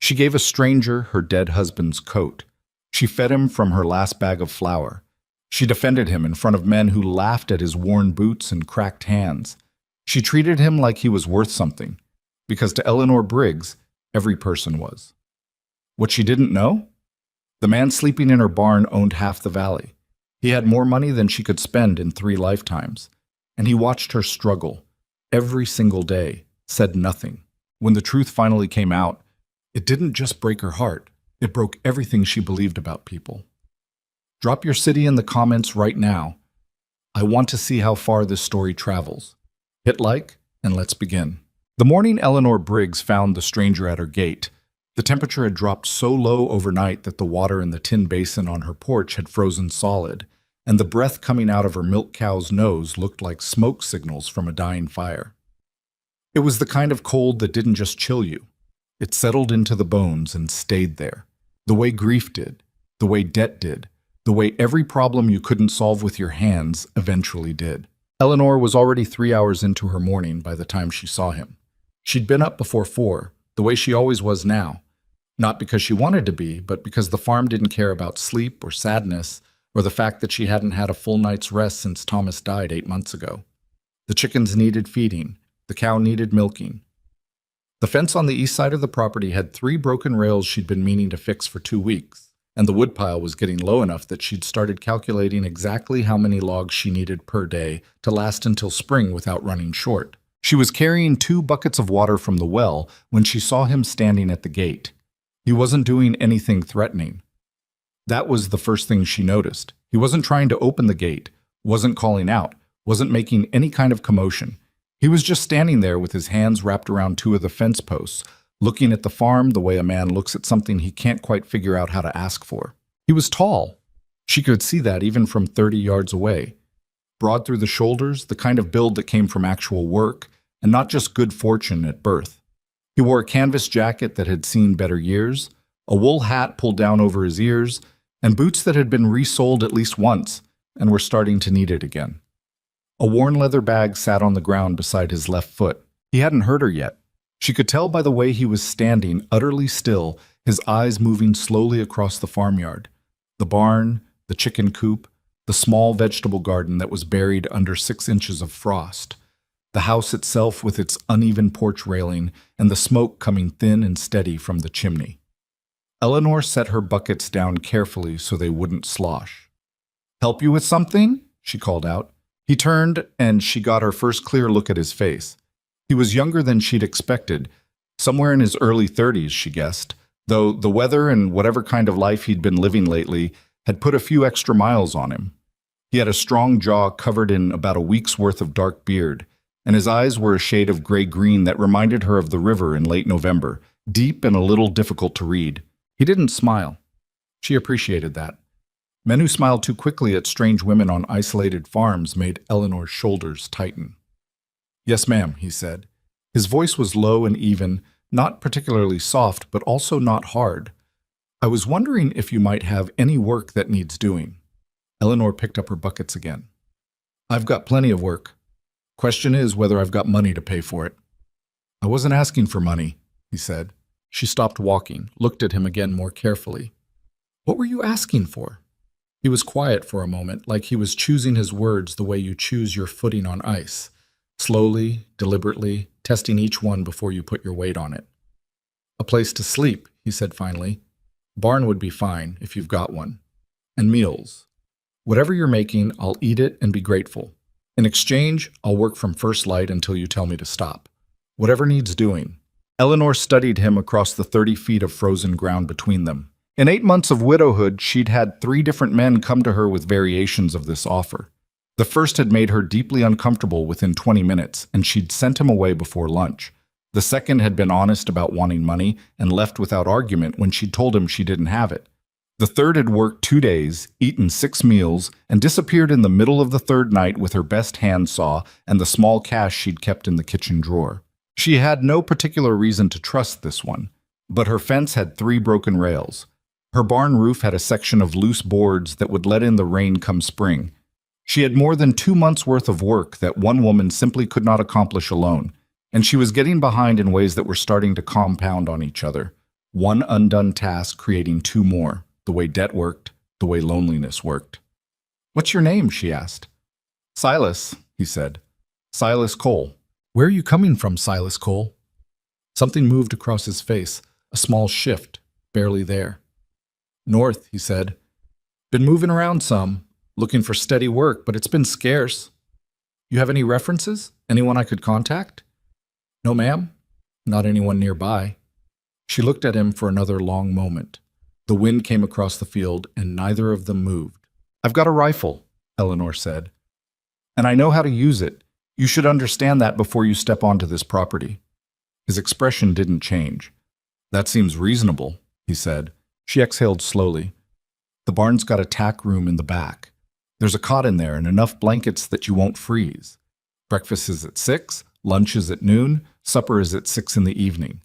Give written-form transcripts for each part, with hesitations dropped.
She gave a stranger her dead husband's coat. She fed him from her last bag of flour. She defended him in front of men who laughed at his worn boots and cracked hands. She treated him like he was worth something, because to Eleanor Briggs, every person was. What she didn't know? The man sleeping in her barn owned half the valley. He had more money than she could spend in 3 lifetimes, and he watched her struggle every single day, said nothing. When the truth finally came out, it didn't just break her heart, it broke everything she believed about people. Drop your city in the comments right now. I want to see how far this story travels. Hit like, and let's begin. The morning Eleanor Briggs found the stranger at her gate, the temperature had dropped so low overnight that the water in the tin basin on her porch had frozen solid, and the breath coming out of her milk cow's nose looked like smoke signals from a dying fire. It was the kind of cold that didn't just chill you. It settled into the bones and stayed there, the way grief did, the way debt did, the way every problem you couldn't solve with your hands eventually did. Eleanor was already 3 hours into her morning by the time she saw him. She'd been up before 4, the way she always was now, not because she wanted to be, but because the farm didn't care about sleep or sadness or the fact that she hadn't had a full night's rest since Thomas died 8 months ago. The chickens needed feeding. The cow needed milking. The fence on the east side of the property had 3 broken rails she'd been meaning to fix for 2 weeks, and the woodpile was getting low enough that she'd started calculating exactly how many logs she needed per day to last until spring without running short. She was carrying 2 buckets of water from the well when she saw him standing at the gate. He wasn't doing anything threatening. That was the first thing she noticed. He wasn't trying to open the gate, wasn't calling out, wasn't making any kind of commotion. He was just standing there with his hands wrapped around 2 of the fence posts, looking at the farm the way a man looks at something he can't quite figure out how to ask for. He was tall. She could see that even from 30 yards away. Broad through the shoulders, the kind of build that came from actual work, and not just good fortune at birth. He wore a canvas jacket that had seen better years, a wool hat pulled down over his ears, and boots that had been resoled at least once and were starting to need it again. A worn leather bag sat on the ground beside his left foot. He hadn't heard her yet. She could tell by the way he was standing, utterly still, his eyes moving slowly across the farmyard. The barn, the chicken coop, the small vegetable garden that was buried under 6 inches of frost. The house itself with its uneven porch railing and the smoke coming thin and steady from the chimney. Eleanor set her buckets down carefully so they wouldn't slosh. "Help you with something?" she called out. He turned, and she got her first clear look at his face. He was younger than she'd expected, somewhere in his early 30s, she guessed, though the weather and whatever kind of life he'd been living lately had put a few extra miles on him. He had a strong jaw covered in about a week's worth of dark beard, and his eyes were a shade of gray-green that reminded her of the river in late November, deep and a little difficult to read. He didn't smile. She appreciated that. Men who smiled too quickly at strange women on isolated farms made Eleanor's shoulders tighten. "Yes, ma'am," he said. His voice was low and even, not particularly soft, but also not hard. "I was wondering if you might have any work that needs doing." Eleanor picked up her buckets again. "I've got plenty of work. Question is whether I've got money to pay for it." "I wasn't asking for money," he said. She stopped walking, looked at him again more carefully. "What were you asking for?" He was quiet for a moment, like he was choosing his words the way you choose your footing on ice, slowly, deliberately, testing each one before you put your weight on it. "A place to sleep," he said finally. "Barn would be fine, if you've got one. And meals. Whatever you're making, I'll eat it and be grateful. In exchange, I'll work from first light until you tell me to stop. Whatever needs doing." Eleanor studied him across the 30 feet of frozen ground between them. In 8 months of widowhood, she'd had 3 different men come to her with variations of this offer. The first had made her deeply uncomfortable within 20 minutes, and she'd sent him away before lunch. The second had been honest about wanting money and left without argument when she'd told him she didn't have it. The third had worked 2 days, eaten 6 meals, and disappeared in the middle of the third night with her best handsaw and the small cash she'd kept in the kitchen drawer. She had no particular reason to trust this one, but her fence had 3 broken rails. Her barn roof had a section of loose boards that would let in the rain come spring. She had more than 2 months' worth of work that one woman simply could not accomplish alone, and she was getting behind in ways that were starting to compound on each other. One undone task creating two more, the way debt worked, the way loneliness worked. "What's your name?" she asked. "Silas," he said. "Silas Cole." "Where are you coming from, Silas Cole?" Something moved across his face, a small shift, barely there. "North," he said. "Been moving around some, looking for steady work, but it's been scarce. You have any references? Anyone I could contact?" "No, ma'am. Not anyone nearby." She looked at him for another long moment. The wind came across the field, and neither of them moved. "I've got a rifle," Eleanor said, "and I know how to use it. You should understand that before you step onto this property." His expression didn't change. "That seems reasonable," he said. She exhaled slowly. "The barn's got a tack room in the back. There's a cot in there and enough blankets that you won't freeze. Breakfast is at 6, lunch is at noon, supper is at 6 in the evening.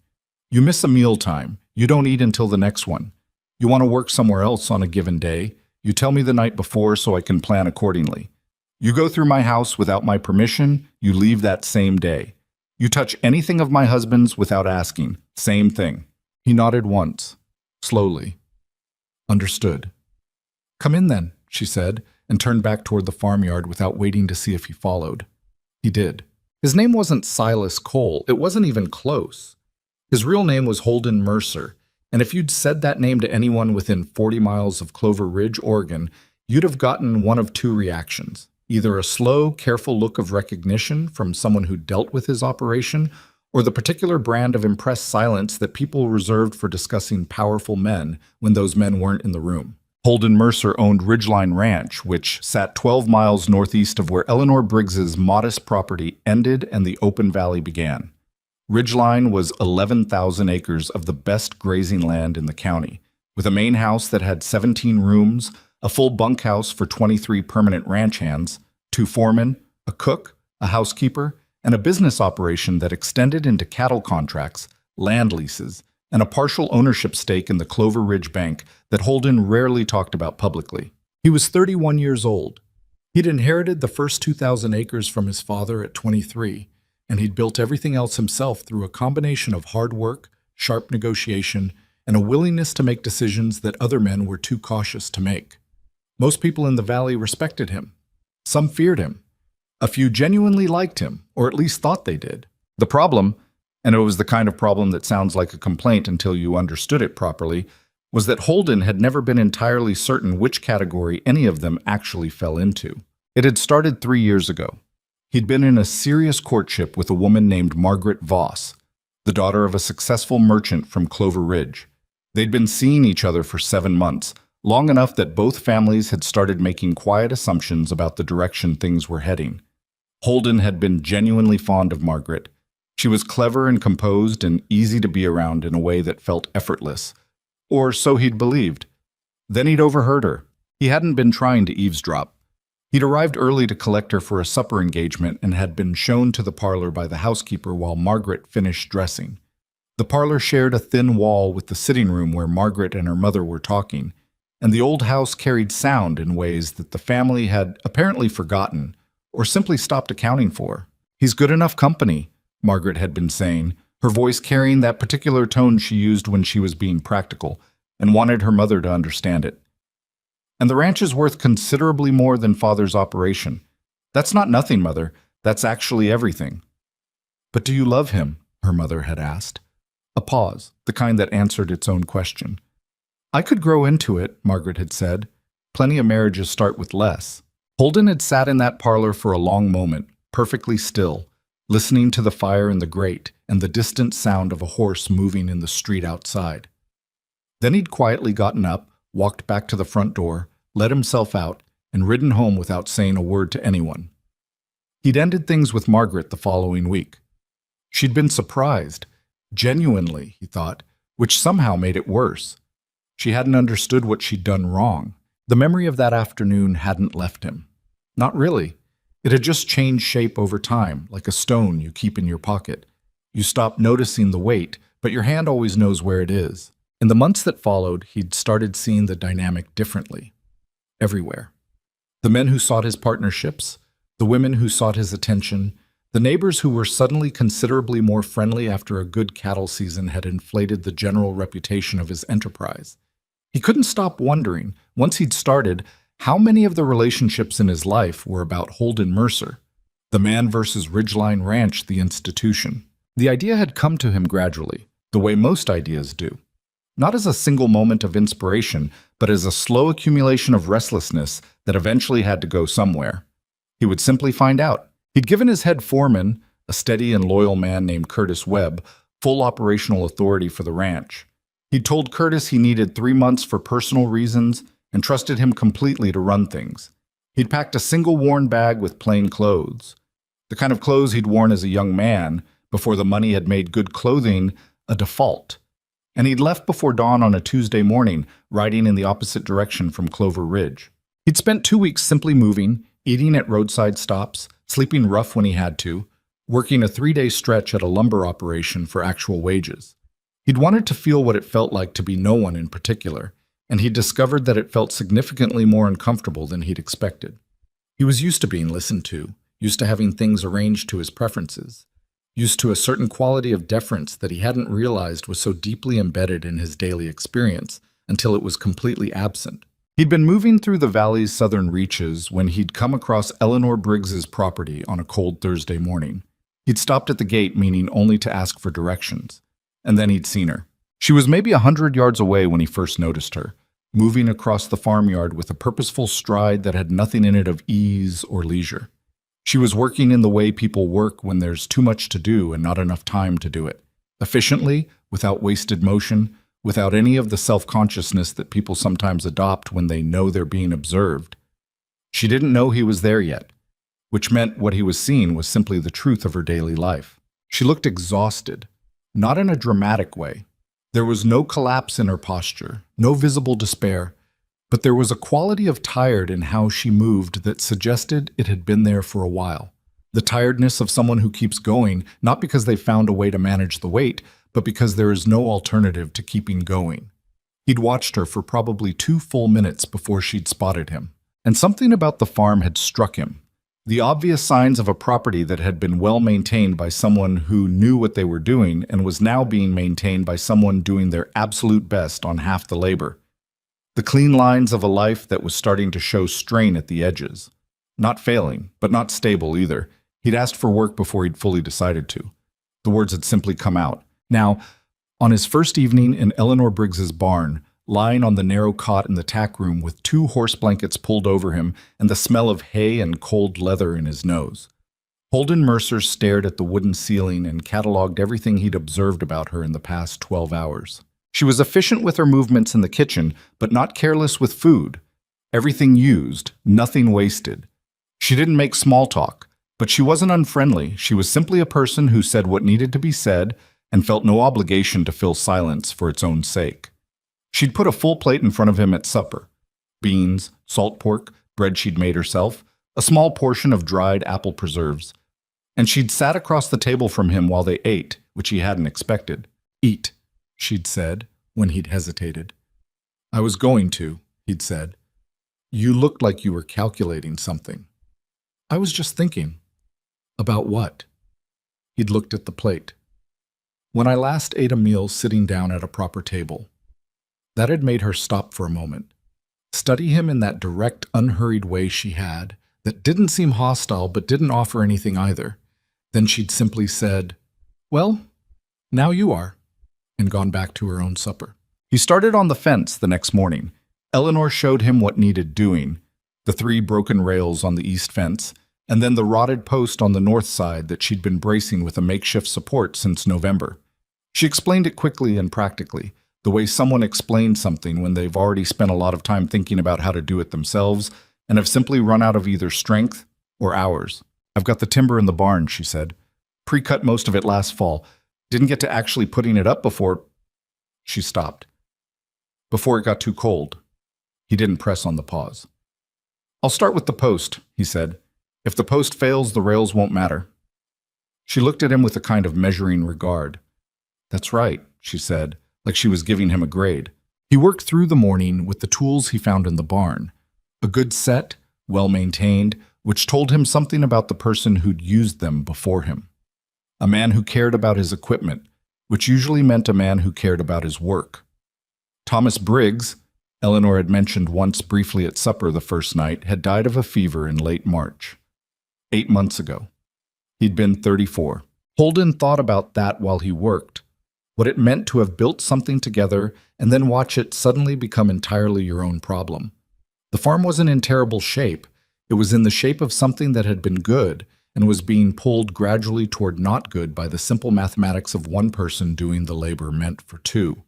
You miss a meal time, you don't eat until the next one. You want to work somewhere else on a given day, you tell me the night before so I can plan accordingly. You go through my house without my permission, you leave that same day. You touch anything of my husband's without asking, same thing." He nodded once, slowly. "Understood." "Come in then," she said, and turned back toward the farmyard without waiting to see if he followed. He did. His name wasn't Silas Cole, it wasn't even close. His real name was Holden Mercer, and if you'd said that name to anyone within 40 miles of Clover Ridge, Oregon, you'd have gotten one of two reactions. Either a slow, careful look of recognition from someone who dealt with his operation, or the particular brand of impressed silence that people reserved for discussing powerful men when those men weren't in the room. Holden Mercer owned Ridgeline Ranch, which sat 12 miles northeast of where Eleanor Briggs's modest property ended and the open valley began. Ridgeline was 11,000 acres of the best grazing land in the county, with a main house that had 17 rooms, a full bunkhouse for 23 permanent ranch hands, 2 foremen, a cook, a housekeeper, and a business operation that extended into cattle contracts, land leases, and a partial ownership stake in the Clover Ridge Bank that Holden rarely talked about publicly. He was 31 years old. He'd inherited the first 2,000 acres from his father at 23, and he'd built everything else himself through a combination of hard work, sharp negotiation, and a willingness to make decisions that other men were too cautious to make. Most people in the valley respected him. Some feared him. A few genuinely liked him, or at least thought they did. The problem, and it was the kind of problem that sounds like a complaint until you understood it properly, was that Holden had never been entirely certain which category any of them actually fell into. It had started 3 years ago. He'd been in a serious courtship with a woman named Margaret Voss, the daughter of a successful merchant from Clover Ridge. They'd been seeing each other for 7 months, long enough that both families had started making quiet assumptions about the direction things were heading. Holden had been genuinely fond of Margaret. She was clever and composed and easy to be around in a way that felt effortless. Or so he'd believed. Then he'd overheard her. He hadn't been trying to eavesdrop. He'd arrived early to collect her for a supper engagement and had been shown to the parlor by the housekeeper while Margaret finished dressing. The parlor shared a thin wall with the sitting room where Margaret and her mother were talking, and the old house carried sound in ways that the family had apparently forgotten or simply stopped accounting for. "He's good enough company," Margaret had been saying, her voice carrying that particular tone she used when she was being practical and wanted her mother to understand it. "And the ranch is worth considerably more than Father's operation. That's not nothing, Mother. That's actually everything." "But do you love him?" her mother had asked. A pause, the kind that answered its own question. "I could grow into it," Margaret had said. "Plenty of marriages start with less." Holden had sat in that parlor for a long moment, perfectly still, listening to the fire in the grate and the distant sound of a horse moving in the street outside. Then he'd quietly gotten up, walked back to the front door, let himself out, and ridden home without saying a word to anyone. He'd ended things with Margaret the following week. She'd been surprised, genuinely, he thought, which somehow made it worse. She hadn't understood what she'd done wrong. The memory of that afternoon hadn't left him. Not really. It had just changed shape over time, like a stone you keep in your pocket. You stop noticing the weight, but your hand always knows where it is. In the months that followed, he'd started seeing the dynamic differently. Everywhere. The men who sought his partnerships, the women who sought his attention, The neighbors who were suddenly considerably more friendly after a good cattle season had inflated the general reputation of his enterprise. He couldn't stop wondering, once he'd started, how many of the relationships in his life were about Holden Mercer, the man versus Ridgeline Ranch, the institution. The idea had come to him gradually, the way most ideas do. Not as a single moment of inspiration, but as a slow accumulation of restlessness that eventually had to go somewhere. He would simply find out. He'd given his head foreman, a steady and loyal man named Curtis Webb, full operational authority for the ranch. He'd told Curtis he needed 3 months for personal reasons and trusted him completely to run things. He'd packed a single worn bag with plain clothes, the kind of clothes he'd worn as a young man before the money had made good clothing a default. And he'd left before dawn on a Tuesday morning, riding in the opposite direction from Clover Ridge. He'd spent 2 weeks simply moving, eating at roadside stops, sleeping rough when he had to, working a 3-day stretch at a lumber operation for actual wages. He'd wanted to feel what it felt like to be no one in particular, and he discovered that it felt significantly more uncomfortable than he'd expected. He was used to being listened to, used to having things arranged to his preferences, used to a certain quality of deference that he hadn't realized was so deeply embedded in his daily experience until it was completely absent. He'd been moving through the valley's southern reaches when he'd come across Eleanor Briggs's property on a cold Thursday morning. He'd stopped at the gate, meaning only to ask for directions, and then he'd seen her. She was maybe 100 yards away when he first noticed her, moving across the farmyard with a purposeful stride that had nothing in it of ease or leisure. She was working in the way people work when there's too much to do and not enough time to do it, efficiently, without wasted motion, without any of the self-consciousness that people sometimes adopt when they know they're being observed. She didn't know he was there yet, which meant what he was seeing was simply the truth of her daily life. She looked exhausted, not in a dramatic way. There was no collapse in her posture, no visible despair, but there was a quality of tired in how she moved that suggested it had been there for a while. The tiredness of someone who keeps going, not because they found a way to manage the weight, but because there is no alternative to keeping going. He'd watched her for probably 2 full minutes before she'd spotted him, and something about the farm had struck him. The obvious signs of a property that had been well maintained by someone who knew what they were doing and was now being maintained by someone doing their absolute best on half the labor. The clean lines of a life that was starting to show strain at the edges. Not failing, but not stable either. He'd asked for work before he'd fully decided to. The words had simply come out. Now, on his first evening in Eleanor Briggs's barn, lying on the narrow cot in the tack room with 2 horse blankets pulled over him and the smell of hay and cold leather in his nose, Holden Mercer stared at the wooden ceiling and cataloged everything he'd observed about her in the past 12 hours. She was efficient with her movements in the kitchen, but not careless with food. Everything used, nothing wasted. She didn't make small talk, but she wasn't unfriendly. She was simply a person who said what needed to be said and felt no obligation to fill silence for its own sake. She'd put a full plate in front of him at supper. Beans, salt pork, bread she'd made herself, a small portion of dried apple preserves. And she'd sat across the table from him while they ate, which he hadn't expected. "Eat," she'd said, when he'd hesitated. "I was going to," he'd said. "You looked like you were calculating something." "I was just thinking." "About what?" He'd looked at the plate. "When I last ate a meal sitting down at a proper table." That had made her stop for a moment, study him in that direct, unhurried way she had, that didn't seem hostile but didn't offer anything either. Then she'd simply said, "Well, now you are," and gone back to her own supper. He started on the fence the next morning. Eleanor showed him what needed doing, the 3 broken rails on the east fence, and then the rotted post on the north side that she'd been bracing with a makeshift support since November. She explained it quickly and practically, the way someone explains something when they've already spent a lot of time thinking about how to do it themselves and have simply run out of either strength or hours. "I've got the timber in the barn," she said. "Pre-cut most of it last fall. Didn't get to actually putting it up before—" She stopped. "Before it got too cold." He didn't press on the pause. "I'll start with the post," he said. "If the post fails, the rails won't matter." She looked at him with a kind of measuring regard. "That's right," she said, like she was giving him a grade. He worked through the morning with the tools he found in the barn. A good set, well-maintained, which told him something about the person who'd used them before him. A man who cared about his equipment, which usually meant a man who cared about his work. Thomas Briggs, Eleanor had mentioned once briefly at supper the first night, had died of a fever in late March. 8 months ago. He'd been 34. Holden thought about that while he worked, what it meant to have built something together and then watch it suddenly become entirely your own problem. The farm wasn't in terrible shape. It was in the shape of something that had been good and was being pulled gradually toward not good by the simple mathematics of one person doing the labor meant for two.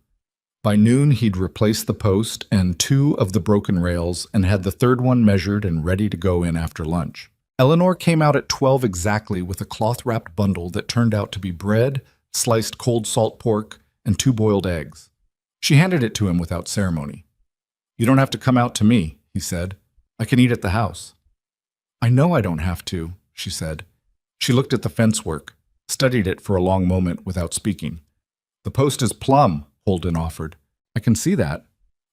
By noon, he'd replaced the post and 2 of the broken rails and had the third one measured and ready to go in after lunch. Eleanor came out at 12 exactly with a cloth-wrapped bundle that turned out to be bread, sliced cold salt pork, and 2 boiled eggs. She handed it to him without ceremony. "You don't have to come out to me," he said. "I can eat at the house." "I know I don't have to," she said. She looked at the fence work, studied it for a long moment without speaking. "The post is plumb," Holden offered. "I can see that."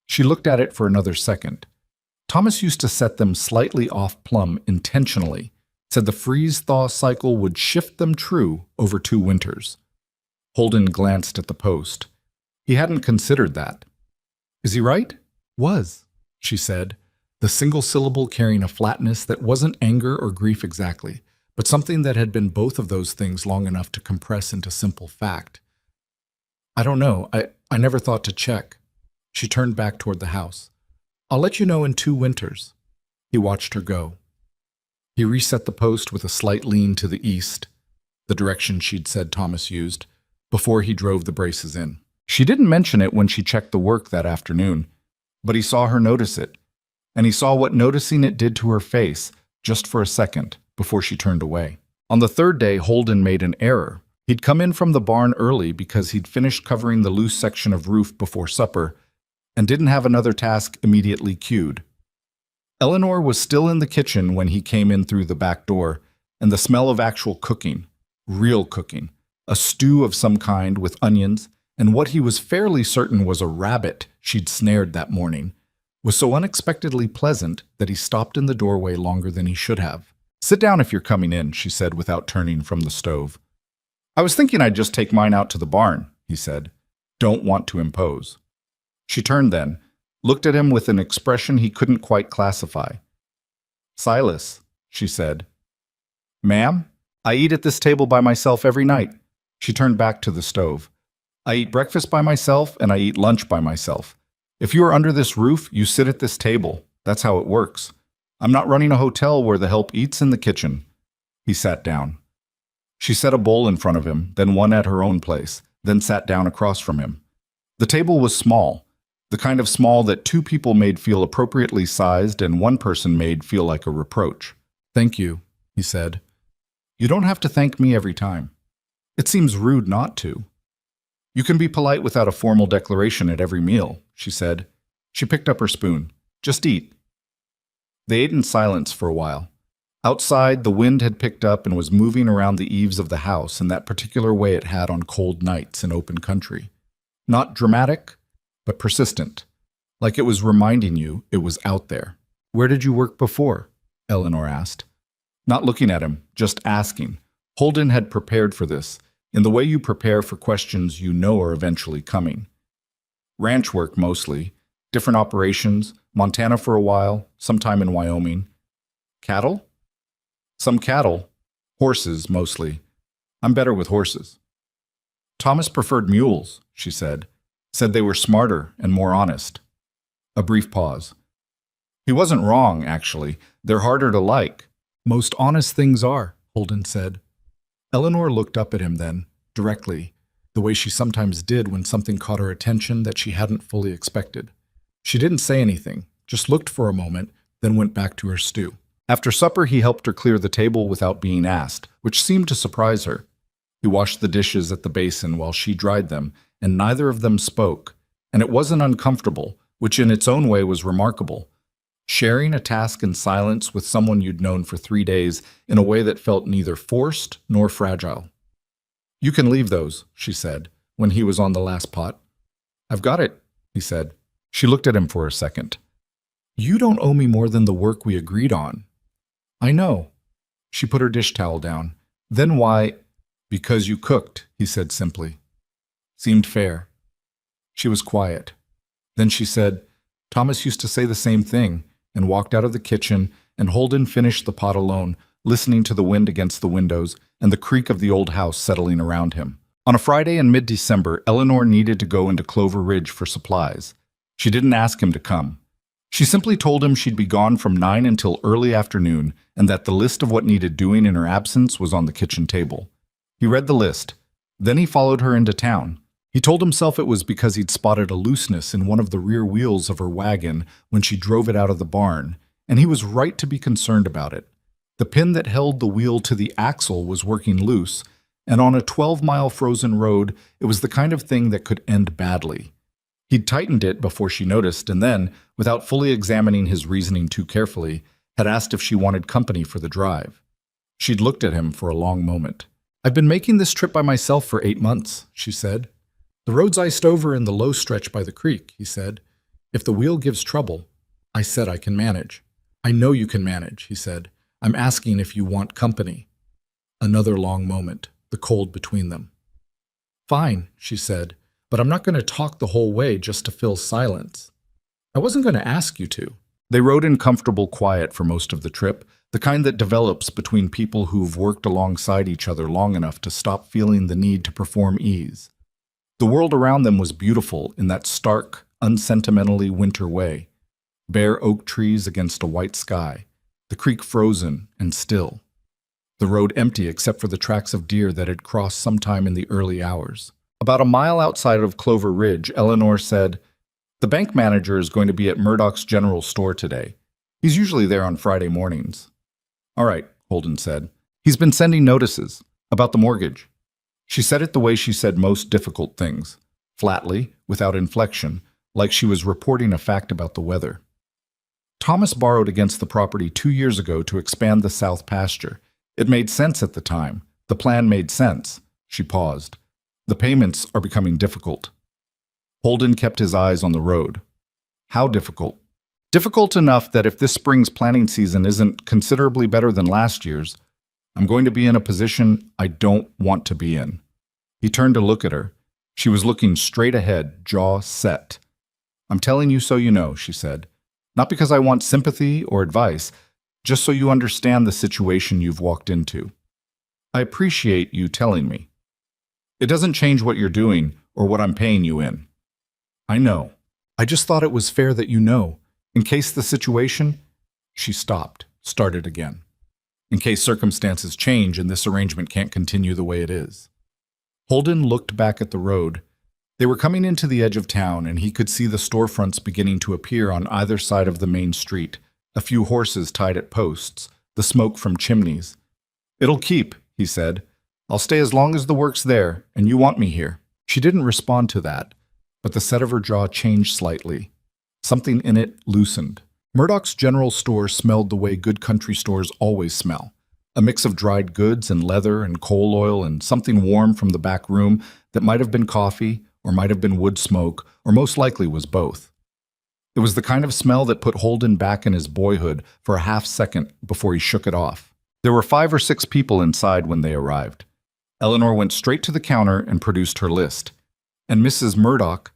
She looked at it for another second. Thomas used to set them slightly off plumb intentionally, said the freeze-thaw cycle would shift them true over 2 winters. Holden glanced at the post. He hadn't considered that. "Is he right?" "Was," she said, the single syllable carrying a flatness that wasn't anger or grief exactly, but something that had been both of those things long enough to compress into simple fact. "I don't know. I never thought to check." She turned back toward the house. "I'll let you know in 2 winters." He watched her go. He reset the post with a slight lean to the east, the direction she'd said Thomas used, before he drove the braces in. She didn't mention it when she checked the work that afternoon, but he saw her notice it, and he saw what noticing it did to her face, just for a second, before she turned away. On the 3rd day, Holden made an error. He'd come in from the barn early because he'd finished covering the loose section of roof before supper and didn't have another task immediately queued. Eleanor was still in the kitchen when he came in through the back door, and the smell of actual cooking, real cooking, a stew of some kind with onions, and what he was fairly certain was a rabbit she'd snared that morning, was so unexpectedly pleasant that he stopped in the doorway longer than he should have. "Sit down if you're coming in," she said without turning from the stove. "I was thinking I'd just take mine out to the barn," he said. "Don't want to impose." She turned then, looked at him with an expression he couldn't quite classify. "Silas," she said. "Ma'am, I eat at this table by myself every night." She turned back to the stove. "I eat breakfast by myself and I eat lunch by myself. If you are under this roof, you sit at this table. That's how it works. I'm not running a hotel where the help eats in the kitchen." He sat down. She set a bowl in front of him, then one at her own place, then sat down across from him. The table was small, the kind of small that 2 people made feel appropriately sized and 1 person made feel like a reproach. "Thank you," he said. "You don't have to thank me every time. It seems rude not to." "You can be polite without a formal declaration at every meal," she said. She picked up her spoon. "Just eat." They ate in silence for a while. Outside, the wind had picked up and was moving around the eaves of the house in that particular way it had on cold nights in open country. Not dramatic, but persistent, like it was reminding you it was out there. "Where did you work before?" Eleanor asked. Not looking at him, just asking. Holden had prepared for this, in the way you prepare for questions you know are eventually coming. "Ranch work mostly, different operations, Montana for a while, sometime in Wyoming." "Cattle?" "Some cattle. Horses, mostly. I'm better with horses." "Thomas preferred mules," she said. "Said they were smarter and more honest." A brief pause. "He wasn't wrong, actually. They're harder to like." "Most honest things are," Holden said. Eleanor looked up at him then, directly, the way she sometimes did when something caught her attention that she hadn't fully expected. She didn't say anything, just looked for a moment, then went back to her stew. After supper, he helped her clear the table without being asked, which seemed to surprise her. He washed the dishes at the basin while she dried them, and neither of them spoke, and it wasn't uncomfortable, which in its own way was remarkable. Sharing a task in silence with someone you'd known for 3 days in a way that felt neither forced nor fragile. "You can leave those," she said, when he was on the last pot. "I've got it," he said. She looked at him for a second. "You don't owe me more than the work we agreed on." I know. She put her dish towel down. Then why? Because you cooked, he said simply. Seemed fair. She was quiet. Then she said, Thomas used to say the same thing, and walked out of the kitchen, and Holden finished the pot alone, listening to the wind against the windows and the creak of the old house settling around him. On a Friday in mid-December, Eleanor needed to go into Clover Ridge for supplies. She didn't ask him to come. She simply told him she'd be gone from 9 until early afternoon and that the list of what needed doing in her absence was on the kitchen table. He read the list. Then he followed her into town. He told himself it was because he'd spotted a looseness in one of the rear wheels of her wagon when she drove it out of the barn, and he was right to be concerned about it. The pin that held the wheel to the axle was working loose, and on a 12-mile frozen road, it was the kind of thing that could end badly. He'd tightened it before she noticed, and then, without fully examining his reasoning too carefully, had asked if she wanted company for the drive. She'd looked at him for a long moment. I've been making this trip by myself for 8 months, she said. The road's iced over in the low stretch by the creek, he said. If the wheel gives trouble, I said I can manage. I know you can manage, he said. I'm asking if you want company. Another long moment, the cold between them. Fine, she said, but I'm not going to talk the whole way just to fill silence. I wasn't going to ask you to. They rode in comfortable quiet for most of the trip, the kind that develops between people who've worked alongside each other long enough to stop feeling the need to perform ease. The world around them was beautiful in that stark, unsentimentally winter way. Bare oak trees against a white sky, the creek frozen and still. The road empty except for the tracks of deer that had crossed sometime in the early hours. About a mile outside of Clover Ridge, Eleanor said, The bank manager is going to be at Murdoch's general store today. He's usually there on Friday mornings. All right, Holden said. He's been sending notices about the mortgage. She said it the way she said most difficult things, flatly, without inflection, like she was reporting a fact about the weather. Thomas borrowed against the property 2 years ago to expand the south pasture. It made sense at the time. The plan made sense. She paused. The payments are becoming difficult. Holden kept his eyes on the road. How difficult? Difficult enough that if this spring's planting season isn't considerably better than last year's, I'm going to be in a position I don't want to be in. He turned to look at her. She was looking straight ahead, jaw set. I'm telling you so you know, she said. Not because I want sympathy or advice, just so you understand the situation you've walked into. I appreciate you telling me. It doesn't change what you're doing or what I'm paying you in. I know. I just thought it was fair that you know. In case the situation... She stopped, started again. In case circumstances change and this arrangement can't continue the way it is. Holden looked back at the road. They were coming into the edge of town, and he could see the storefronts beginning to appear on either side of the main street, a few horses tied at posts, the smoke from chimneys. It'll keep, he said. I'll stay as long as the work's there, and you want me here. She didn't respond to that, but the set of her jaw changed slightly. Something in it loosened. Murdoch's general store smelled the way good country stores always smell. A mix of dried goods and leather and coal oil and something warm from the back room that might have been coffee or might have been wood smoke, or most likely was both. It was the kind of smell that put Holden back in his boyhood for a half second before he shook it off. There were 5 or 6 people inside when they arrived. Eleanor went straight to the counter and produced her list. And Mrs. Murdoch,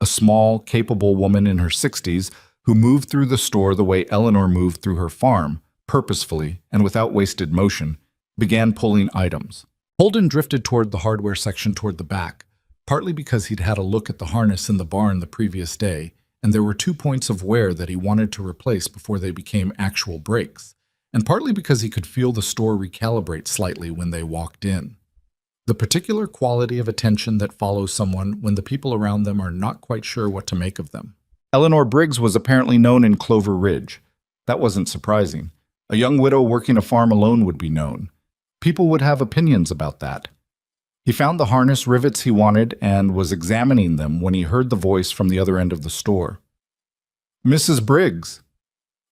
a small, capable woman in her 60s, who moved through the store the way Eleanor moved through her farm, purposefully and without wasted motion, began pulling items. Holden drifted toward the hardware section toward the back, partly because he'd had a look at the harness in the barn the previous day, and there were 2 points of wear that he wanted to replace before they became actual brakes, and partly because he could feel the store recalibrate slightly when they walked in. The particular quality of attention that follows someone when the people around them are not quite sure what to make of them. Eleanor Briggs was apparently known in Clover Ridge. That wasn't surprising. A young widow working a farm alone would be known. People would have opinions about that. He found the harness rivets he wanted and was examining them when he heard the voice from the other end of the store. Mrs. Briggs.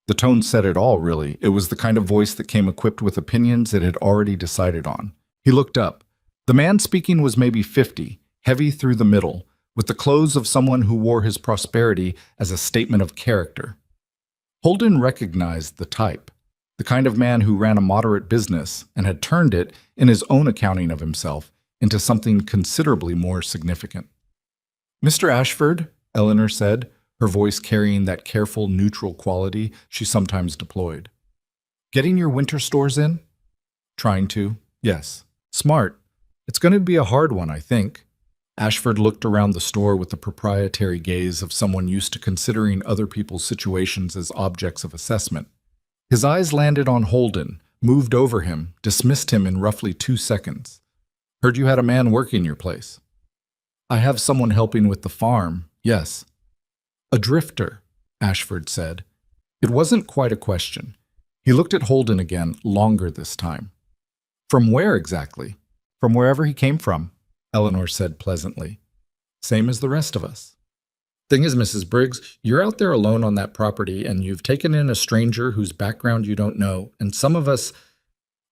The tone said it all, really. It was the kind of voice that came equipped with opinions it had already decided on. He looked up. The man speaking was maybe 50, heavy through the middle, with the clothes of someone who wore his prosperity as a statement of character. Holden recognized the type. The kind of man who ran a moderate business and had turned it, in his own accounting of himself, into something considerably more significant. "Mr. Ashford," Eleanor said, her voice carrying that careful, neutral quality she sometimes deployed. "Getting your winter stores in?" "Trying to. Yes." "Smart. It's going to be a hard one, I think." Ashford looked around the store with the proprietary gaze of someone used to considering other people's situations as objects of assessment. His eyes landed on Holden, moved over him, dismissed him in roughly 2 seconds. "Heard you had a man working your place." "I have someone helping with the farm, yes." "A drifter," Ashford said. It wasn't quite a question. He looked at Holden again, longer this time. "From where exactly?" "From wherever he came from," Eleanor said pleasantly. "Same as the rest of us." "Thing is, Mrs. Briggs, you're out there alone on that property, and you've taken in a stranger whose background you don't know, and some of us—"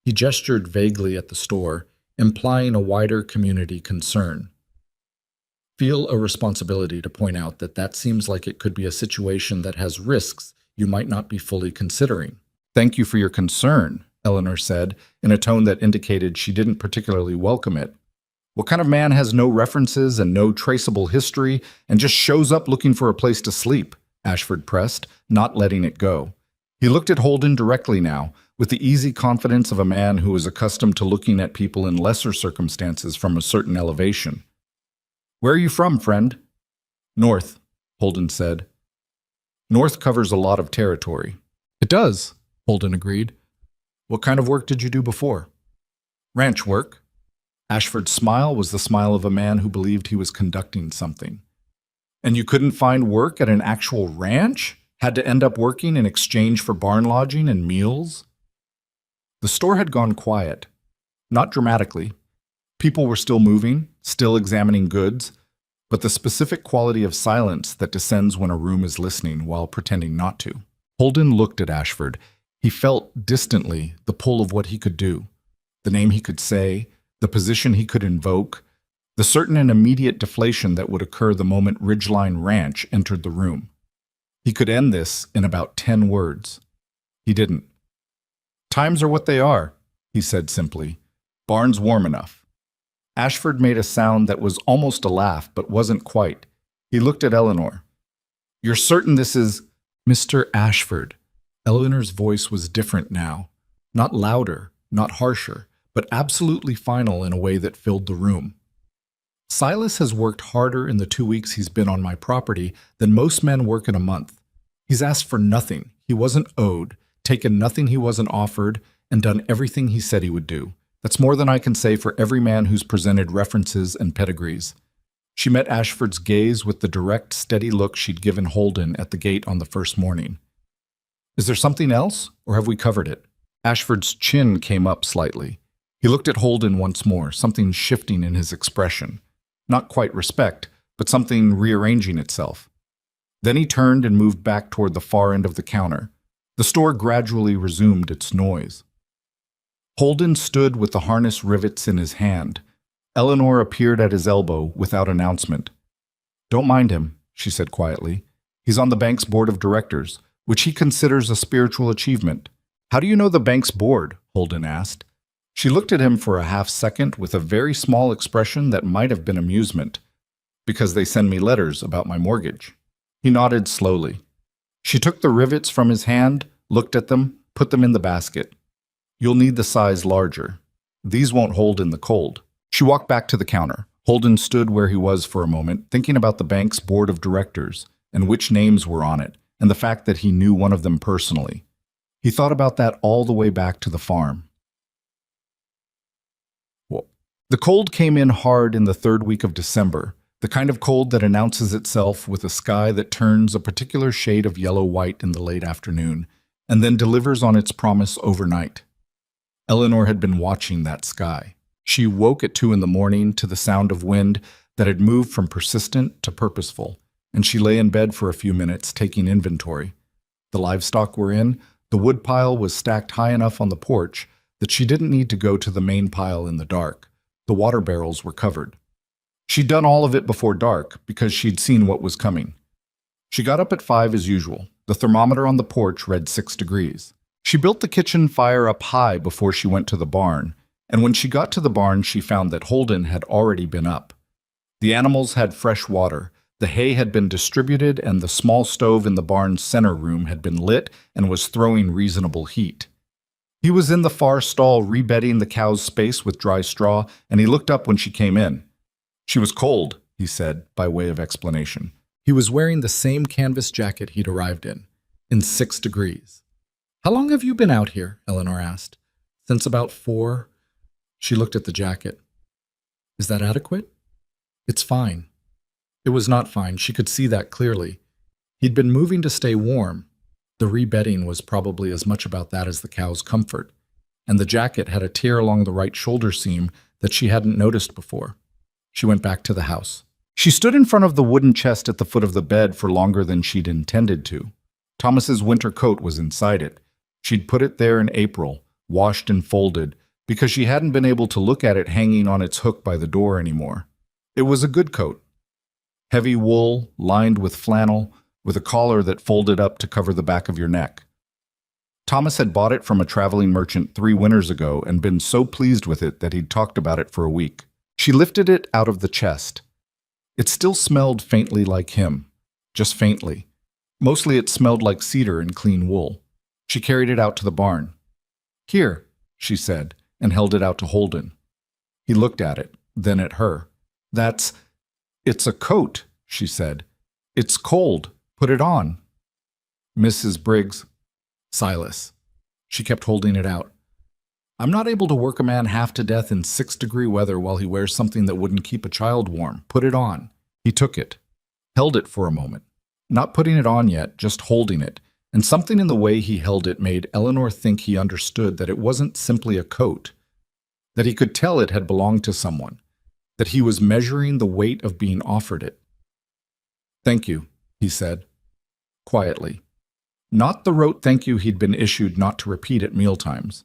He gestured vaguely at the store, implying a wider community concern. "Feel a responsibility to point out that that seems like it could be a situation that has risks you might not be fully considering." "Thank you for your concern," Eleanor said, in a tone that indicated she didn't particularly welcome it. "What kind of man has no references and no traceable history and just shows up looking for a place to sleep?" Ashford pressed, not letting it go. He looked at Holden directly now, with the easy confidence of a man who is accustomed to looking at people in lesser circumstances from a certain elevation. "Where are you from, friend?" "North," Holden said. "North covers a lot of territory." "It does," Holden agreed. "What kind of work did you do before?" "Ranch work." Ashford's smile was the smile of a man who believed he was conducting something. "And you couldn't find work at an actual ranch? Had to end up working in exchange for barn lodging and meals?" The store had gone quiet. Not dramatically. People were still moving, still examining goods, but the specific quality of silence that descends when a room is listening while pretending not to. Holden looked at Ashford. He felt distantly the pull of what he could do, the name he could say, the position he could invoke, the certain and immediate deflation that would occur the moment Ridgeline Ranch entered the room. He could end this in about 10 words. He didn't. "Times are what they are," he said simply. "Barn's warm enough." Ashford made a sound that was almost a laugh, but wasn't quite. He looked at Eleanor. "You're certain this is—" "Mr. Ashford." Eleanor's voice was different now. Not louder, not harsher, but absolutely final in a way that filled the room. "Silas has worked harder in the 2 weeks he's been on my property than most men work in a month. He's asked for nothing he wasn't owed, taken nothing he wasn't offered, and done everything he said he would do. That's more than I can say for every man who's presented references and pedigrees." She met Ashford's gaze with the direct, steady look she'd given Holden at the gate on the first morning. "Is there something else, or have we covered it?" Ashford's chin came up slightly. He looked at Holden once more, something shifting in his expression. Not quite respect, but something rearranging itself. Then he turned and moved back toward the far end of the counter. The store gradually resumed its noise. Holden stood with the harness rivets in his hand. Eleanor appeared at his elbow without announcement. "Don't mind him," she said quietly. "He's on the bank's board of directors, which he considers a spiritual achievement." "How do you know the bank's board?" Holden asked. She looked at him for a half second with a very small expression that might have been amusement. "Because they send me letters about my mortgage." He nodded slowly. She took the rivets from his hand, looked at them, put them in the basket. "You'll need the size larger. These won't hold in the cold." She walked back to the counter. Holden stood where he was for a moment, thinking about the bank's board of directors and which names were on it, and the fact that he knew one of them personally. He thought about that all the way back to the farm. The cold came in hard in the 3rd week of December, the kind of cold that announces itself with a sky that turns a particular shade of yellow-white in the late afternoon, and then delivers on its promise overnight. Eleanor had been watching that sky. She woke at 2 in the morning to the sound of wind that had moved from persistent to purposeful, and she lay in bed for a few minutes taking inventory. The livestock were in, the wood pile was stacked high enough on the porch that she didn't need to go to the main pile in the dark. The water barrels were covered. She'd done all of it before dark because she'd seen what was coming. She got up at 5 as usual. The thermometer on the porch read 6 degrees. She built the kitchen fire up high before she went to the barn, and when she got to the barn, she found that Holden had already been up. The animals had fresh water, the hay had been distributed, and the small stove in the barn's center room had been lit and was throwing reasonable heat. He was in the far stall rebedding the cow's space with dry straw, and he looked up when she came in. She was cold, he said, by way of explanation. He was wearing the same canvas jacket he'd arrived in 6 degrees. "How long have you been out here?" Eleanor asked. "Since about 4. She looked at the jacket. "Is that adequate?" "It's fine." It was not fine. She could see that clearly. He'd been moving to stay warm. The rebedding was probably as much about that as the cow's comfort, and the jacket had a tear along the right shoulder seam that she hadn't noticed before. She went back to the house. She stood in front of the wooden chest at the foot of the bed for longer than she'd intended to. Thomas's winter coat was inside it. She'd put it there in April, washed and folded, because she hadn't been able to look at it hanging on its hook by the door anymore. It was a good coat. Heavy wool, lined with flannel, with a collar that folded up to cover the back of your neck. Thomas had bought it from a traveling merchant 3 winters ago and been so pleased with it that he'd talked about it for a week. She lifted it out of the chest. It still smelled faintly like him, just faintly. Mostly it smelled like cedar and clean wool. She carried it out to the barn. "Here," she said, and held it out to Holden. He looked at it, then at her. It's a coat," she said. "It's cold. Put it on." "Mrs. Briggs." "Silas." She kept holding it out. "I'm not able to work a man half to death in 6-degree weather while he wears something that wouldn't keep a child warm. Put it on." He took it, held it for a moment, not putting it on yet, just holding it, and something in the way he held it made Eleanor think he understood that it wasn't simply a coat, that he could tell it had belonged to someone, that he was measuring the weight of being offered it. "Thank you," he said, quietly. Not the rote thank you he'd been issued not to repeat at mealtimes,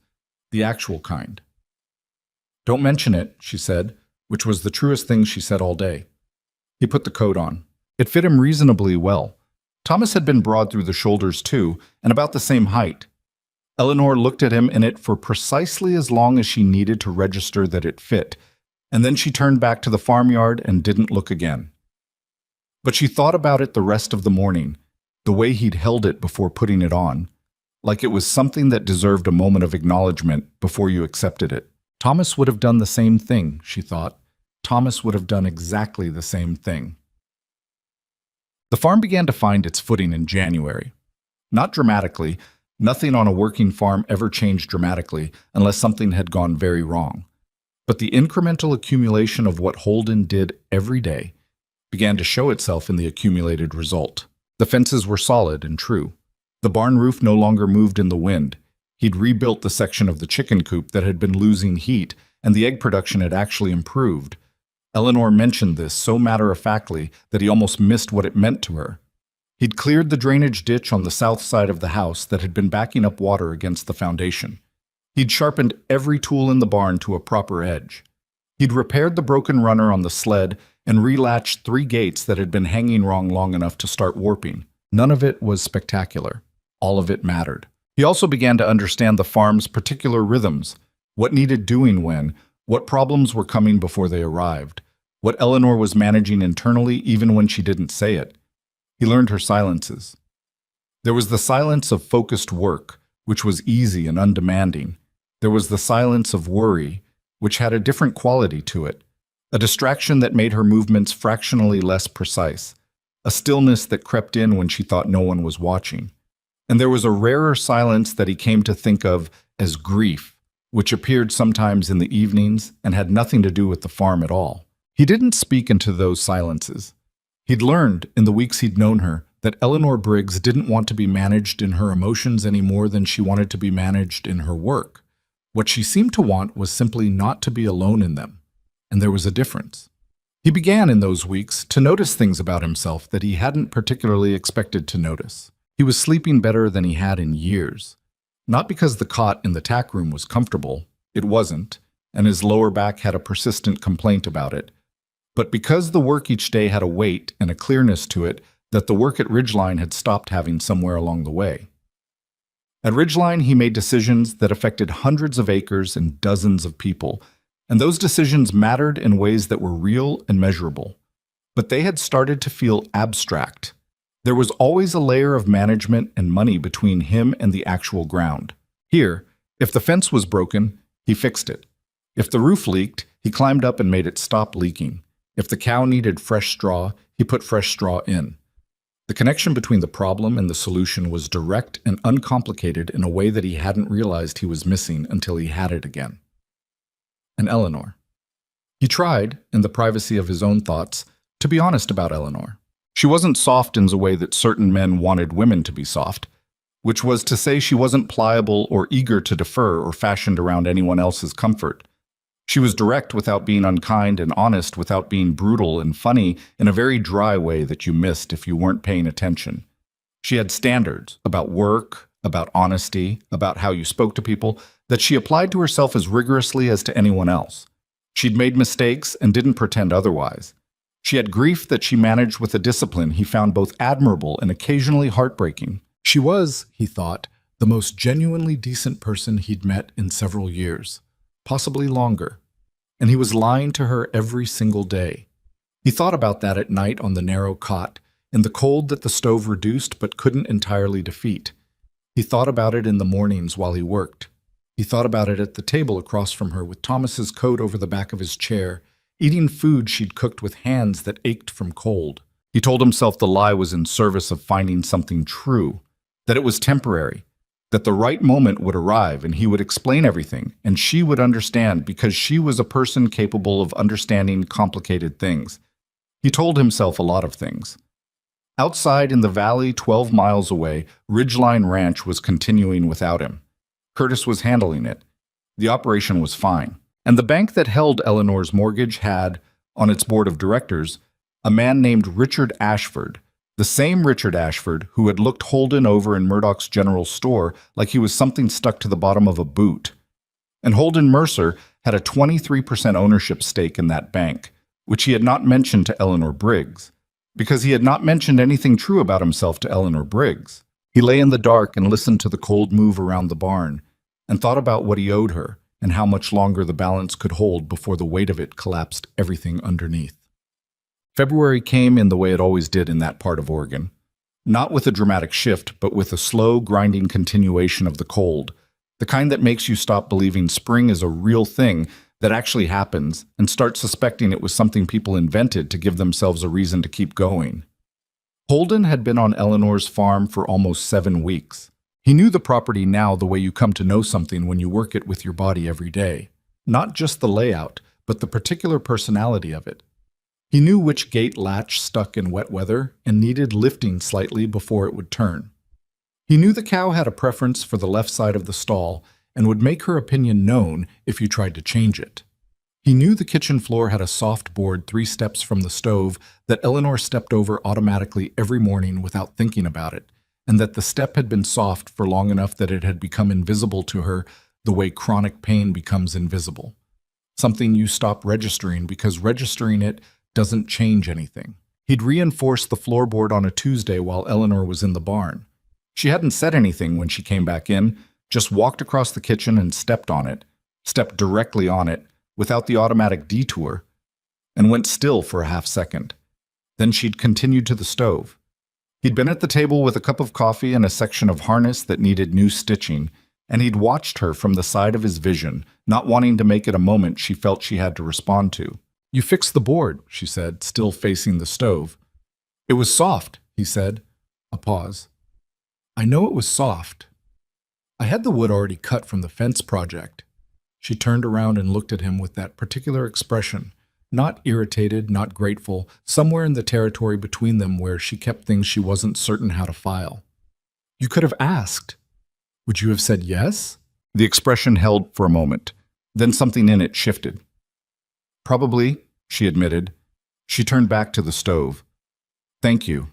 the actual kind. "Don't mention it," she said, which was the truest thing she said all day. He put the coat on. It fit him reasonably well. Thomas had been broad through the shoulders too, and about the same height. Eleanor looked at him in it for precisely as long as she needed to register that it fit, and then she turned back to the farmyard and didn't look again. But she thought about it the rest of the morning, the way he'd held it before putting it on, like it was something that deserved a moment of acknowledgement before you accepted it. Thomas would have done the same thing, she thought. Thomas would have done exactly the same thing. The farm began to find its footing in January. Not dramatically. Nothing on a working farm ever changed dramatically unless something had gone very wrong. But the incremental accumulation of what Holden did every day began to show itself in the accumulated result. The fences were solid and true. The barn roof no longer moved in the wind. He'd rebuilt the section of the chicken coop that had been losing heat, and the egg production had actually improved. Eleanor mentioned this so matter-of-factly that he almost missed what it meant to her. He'd cleared the drainage ditch on the south side of the house that had been backing up water against the foundation. He'd sharpened every tool in the barn to a proper edge. He'd repaired the broken runner on the sled and relatched 3 gates that had been hanging wrong long enough to start warping. None of it was spectacular. All of it mattered. He also began to understand the farm's particular rhythms, what needed doing when, what problems were coming before they arrived, what Eleanor was managing internally even when she didn't say it. He learned her silences. There was the silence of focused work, which was easy and undemanding. There was the silence of worry, which had a different quality to it, a distraction that made her movements fractionally less precise, a stillness that crept in when she thought no one was watching. And there was a rarer silence that he came to think of as grief, which appeared sometimes in the evenings and had nothing to do with the farm at all. He didn't speak into those silences. He'd learned, in the weeks he'd known her, that Eleanor Briggs didn't want to be managed in her emotions any more than she wanted to be managed in her work. What she seemed to want was simply not to be alone in them, and there was a difference. He began in those weeks to notice things about himself that he hadn't particularly expected to notice. He was sleeping better than he had in years. Not because the cot in the tack room was comfortable, it wasn't, and his lower back had a persistent complaint about it, but because the work each day had a weight and a clearness to it that the work at Ridgeline had stopped having somewhere along the way. At Ridgeline, he made decisions that affected hundreds of acres and dozens of people, and those decisions mattered in ways that were real and measurable. But they had started to feel abstract. There was always a layer of management and money between him and the actual ground. Here, if the fence was broken, he fixed it. If the roof leaked, he climbed up and made it stop leaking. If the cow needed fresh straw, he put fresh straw in. The connection between the problem and the solution was direct and uncomplicated in a way that he hadn't realized he was missing until he had it again. And Eleanor. He tried, in the privacy of his own thoughts, to be honest about Eleanor. She wasn't soft in the way that certain men wanted women to be soft, which was to say she wasn't pliable or eager to defer or fashioned around anyone else's comfort. She was direct without being unkind and honest without being brutal and funny in a very dry way that you missed if you weren't paying attention. She had standards about work, about honesty, about how you spoke to people, that she applied to herself as rigorously as to anyone else. She'd made mistakes and didn't pretend otherwise. She had grief that she managed with a discipline he found both admirable and occasionally heartbreaking. She was, he thought, the most genuinely decent person he'd met in several years, possibly longer, and he was lying to her every single day. He thought about that at night on the narrow cot, in the cold that the stove reduced but couldn't entirely defeat. He thought about it in the mornings while he worked. He thought about it at the table across from her with Thomas's coat over the back of his chair, eating food she'd cooked with hands that ached from cold. He told himself the lie was in service of finding something true, that it was temporary, that the right moment would arrive and he would explain everything, and she would understand because she was a person capable of understanding complicated things. He told himself a lot of things. Outside in the valley 12 miles away, Ridgeline Ranch was continuing without him. Curtis was handling it. The operation was fine. And the bank that held Eleanor's mortgage had, on its board of directors, a man named Richard Ashford, the same Richard Ashford who had looked Holden over in Murdoch's general store like he was something stuck to the bottom of a boot. And Holden Mercer had a 23% ownership stake in that bank, which he had not mentioned to Eleanor Briggs, because he had not mentioned anything true about himself to Eleanor Briggs. He lay in the dark and listened to the cold move around the barn, and thought about what he owed her and how much longer the balance could hold before the weight of it collapsed everything underneath. February came in the way it always did in that part of Oregon. Not with a dramatic shift, but with a slow, grinding continuation of the cold, the kind that makes you stop believing spring is a real thing that actually happens and start suspecting it was something people invented to give themselves a reason to keep going. Holden had been on Eleanor's farm for almost 7 weeks. He knew the property now the way you come to know something when you work it with your body every day. Not just the layout, but the particular personality of it. He knew which gate latch stuck in wet weather and needed lifting slightly before it would turn. He knew the cow had a preference for the left side of the stall and would make her opinion known if you tried to change it. He knew the kitchen floor had a soft board 3 steps from the stove that Eleanor stepped over automatically every morning without thinking about it, and that the step had been soft for long enough that it had become invisible to her the way chronic pain becomes invisible. Something you stop registering because registering it doesn't change anything. He'd reinforced the floorboard on a Tuesday while Eleanor was in the barn. She hadn't said anything when she came back in, just walked across the kitchen and stepped on it, stepped directly on it, without the automatic detour, and went still for a half second. Then she'd continued to the stove. He'd been at the table with a cup of coffee and a section of harness that needed new stitching, and he'd watched her from the side of his vision, not wanting to make it a moment she felt she had to respond to. "You fixed the board," she said, still facing the stove. "It was soft," he said. A pause. "I know it was soft. I had the wood already cut from the fence project." She turned around and looked at him with that particular expression, not irritated, not grateful, somewhere in the territory between them where she kept things she wasn't certain how to file. "You could have asked. Would you have said yes?" The expression held for a moment. Then something in it shifted. "Probably," she admitted. She turned back to the stove. "Thank you."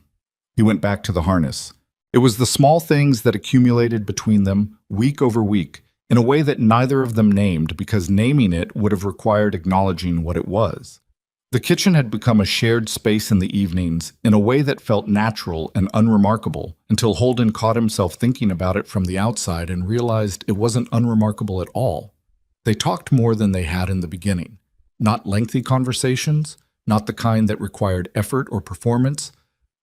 He went back to the harness. It was the small things that accumulated between them, week over week, in a way that neither of them named because naming it would have required acknowledging what it was. The kitchen had become a shared space in the evenings in a way that felt natural and unremarkable until Holden caught himself thinking about it from the outside and realized it wasn't unremarkable at all. They talked more than they had in the beginning. Not lengthy conversations, not the kind that required effort or performance,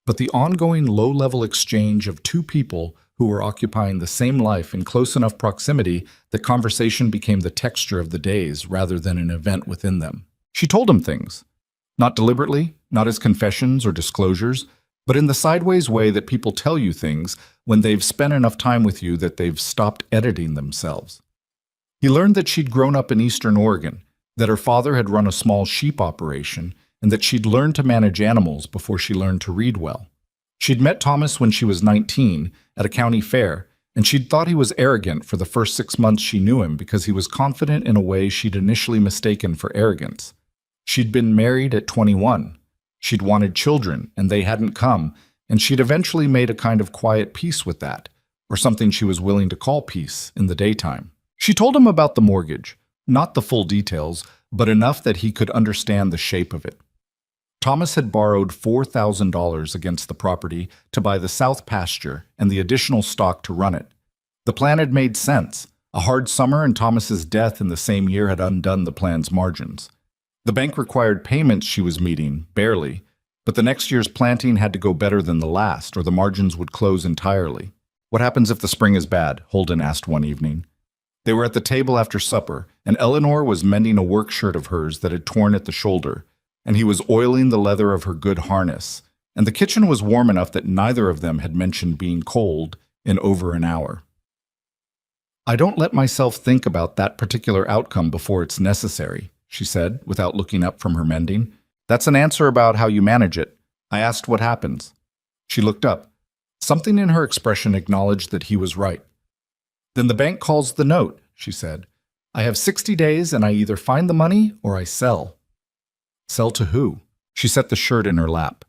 but the ongoing low-level exchange of two people who were occupying the same life in close enough proximity that conversation became the texture of the days rather than an event within them. She told him things. Not deliberately, not as confessions or disclosures, but in the sideways way that people tell you things when they've spent enough time with you that they've stopped editing themselves. He learned that she'd grown up in Eastern Oregon, that her father had run a small sheep operation, and that she'd learned to manage animals before she learned to read well. She'd met Thomas when she was 19 at a county fair, and she'd thought he was arrogant for the first 6 months she knew him because he was confident in a way she'd initially mistaken for arrogance. She'd been married at 21. She'd wanted children, and they hadn't come, and she'd eventually made a kind of quiet peace with that, or something she was willing to call peace, in the daytime. She told him about the mortgage, not the full details, but enough that he could understand the shape of it. Thomas had borrowed $4,000 against the property to buy the south pasture and the additional stock to run it. The plan had made sense. A hard summer and Thomas's death in the same year had undone the plan's margins. The bank required payments she was meeting, barely, but the next year's planting had to go better than the last, or the margins would close entirely. "What happens if the spring is bad?" Holden asked one evening. They were at the table after supper, and Eleanor was mending a work shirt of hers that had torn at the shoulder, and he was oiling the leather of her good harness, and the kitchen was warm enough that neither of them had mentioned being cold in over an hour. "I don't let myself think about that particular outcome before it's necessary," she said, without looking up from her mending. "That's an answer about how you manage it. I asked what happens." She looked up. Something in her expression acknowledged that he was right. "Then the bank calls the note," she said. "I have 60 days and I either find the money or I sell." "Sell to who?" She set the shirt in her lap.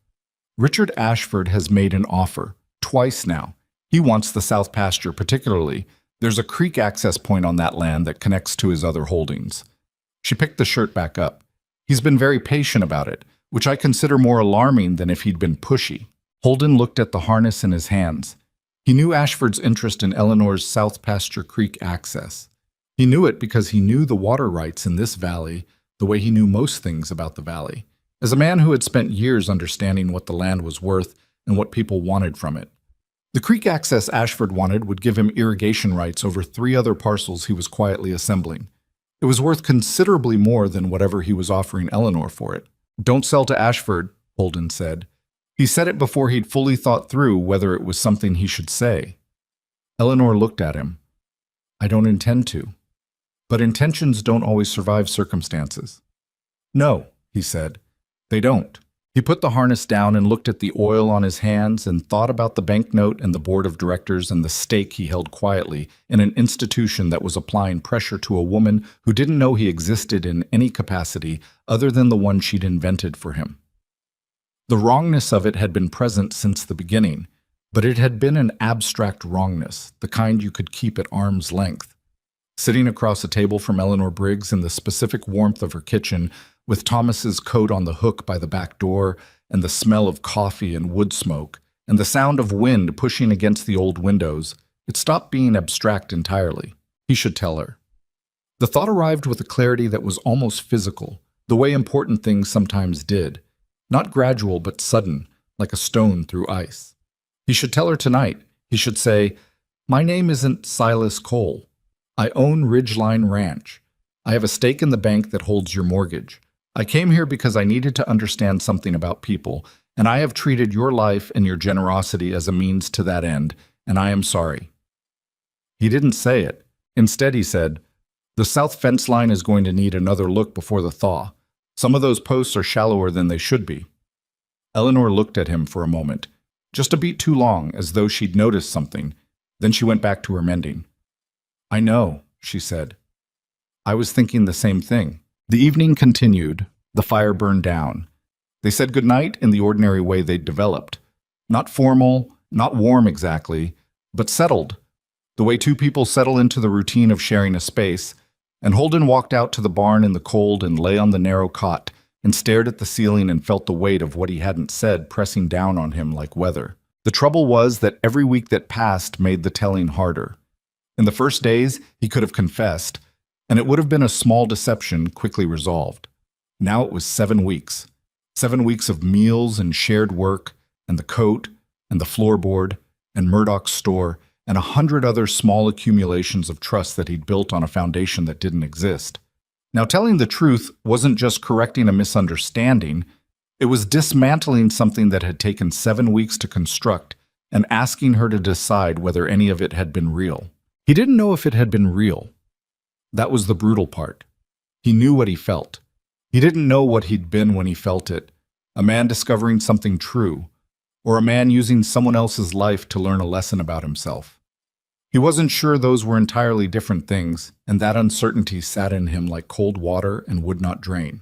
"Richard Ashford has made an offer, twice now. He wants the south pasture particularly. There's a creek access point on that land that connects to his other holdings." She picked the shirt back up. "He's been very patient about it, which I consider more alarming than if he'd been pushy." Holden looked at the harness in his hands. He knew Ashford's interest in Eleanor's South Pasture Creek access. He knew it because he knew the water rights in this valley the way he knew most things about the valley, as a man who had spent years understanding what the land was worth and what people wanted from it. The creek access Ashford wanted would give him irrigation rights over 3 other parcels he was quietly assembling. It was worth considerably more than whatever he was offering Eleanor for it. "Don't sell to Ashford," Holden said. He said it before he'd fully thought through whether it was something he should say. Eleanor looked at him. "I don't intend to. But intentions don't always survive circumstances." "No," he said. "They don't." He put the harness down and looked at the oil on his hands and thought about the banknote and the board of directors and the stake he held quietly in an institution that was applying pressure to a woman who didn't know he existed in any capacity other than the one she'd invented for him. The wrongness of it had been present since the beginning, but it had been an abstract wrongness, the kind you could keep at arm's length. Sitting across a table from Eleanor Briggs in the specific warmth of her kitchen, with Thomas's coat on the hook by the back door, and the smell of coffee and wood smoke, and the sound of wind pushing against the old windows, it stopped being abstract entirely. He should tell her. The thought arrived with a clarity that was almost physical, the way important things sometimes did. Not gradual, but sudden, like a stone through ice. He should tell her tonight. He should say, "My name isn't Silas Cole. I own Ridgeline Ranch. I have a stake in the bank that holds your mortgage. I came here because I needed to understand something about people, and I have treated your life and your generosity as a means to that end, and I am sorry." He didn't say it. Instead, he said, "The south fence line is going to need another look before the thaw. Some of those posts are shallower than they should be." Eleanor looked at him for a moment, just a beat too long, as though she'd noticed something. Then she went back to her mending. "I know," she said. "I was thinking the same thing." The evening continued. The fire burned down. They said goodnight in the ordinary way they'd developed. Not formal, not warm exactly, but settled. The way two people settle into the routine of sharing a space, and Holden walked out to the barn in the cold and lay on the narrow cot, and stared at the ceiling and felt the weight of what he hadn't said pressing down on him like weather. The trouble was that every week that passed made the telling harder. In the first days, he could have confessed, and it would have been a small deception quickly resolved. Now it was 7 weeks. 7 weeks of meals and shared work, and the coat, and the floorboard, and Murdoch's store, and 100 other small accumulations of trust that he'd built on a foundation that didn't exist. Now, telling the truth wasn't just correcting a misunderstanding, it was dismantling something that had taken 7 weeks to construct and asking her to decide whether any of it had been real. He didn't know if it had been real. That was the brutal part. He knew what he felt. He didn't know what he'd been when he felt it. A man discovering something true, or a man using someone else's life to learn a lesson about himself. He wasn't sure those were entirely different things, and that uncertainty sat in him like cold water and would not drain.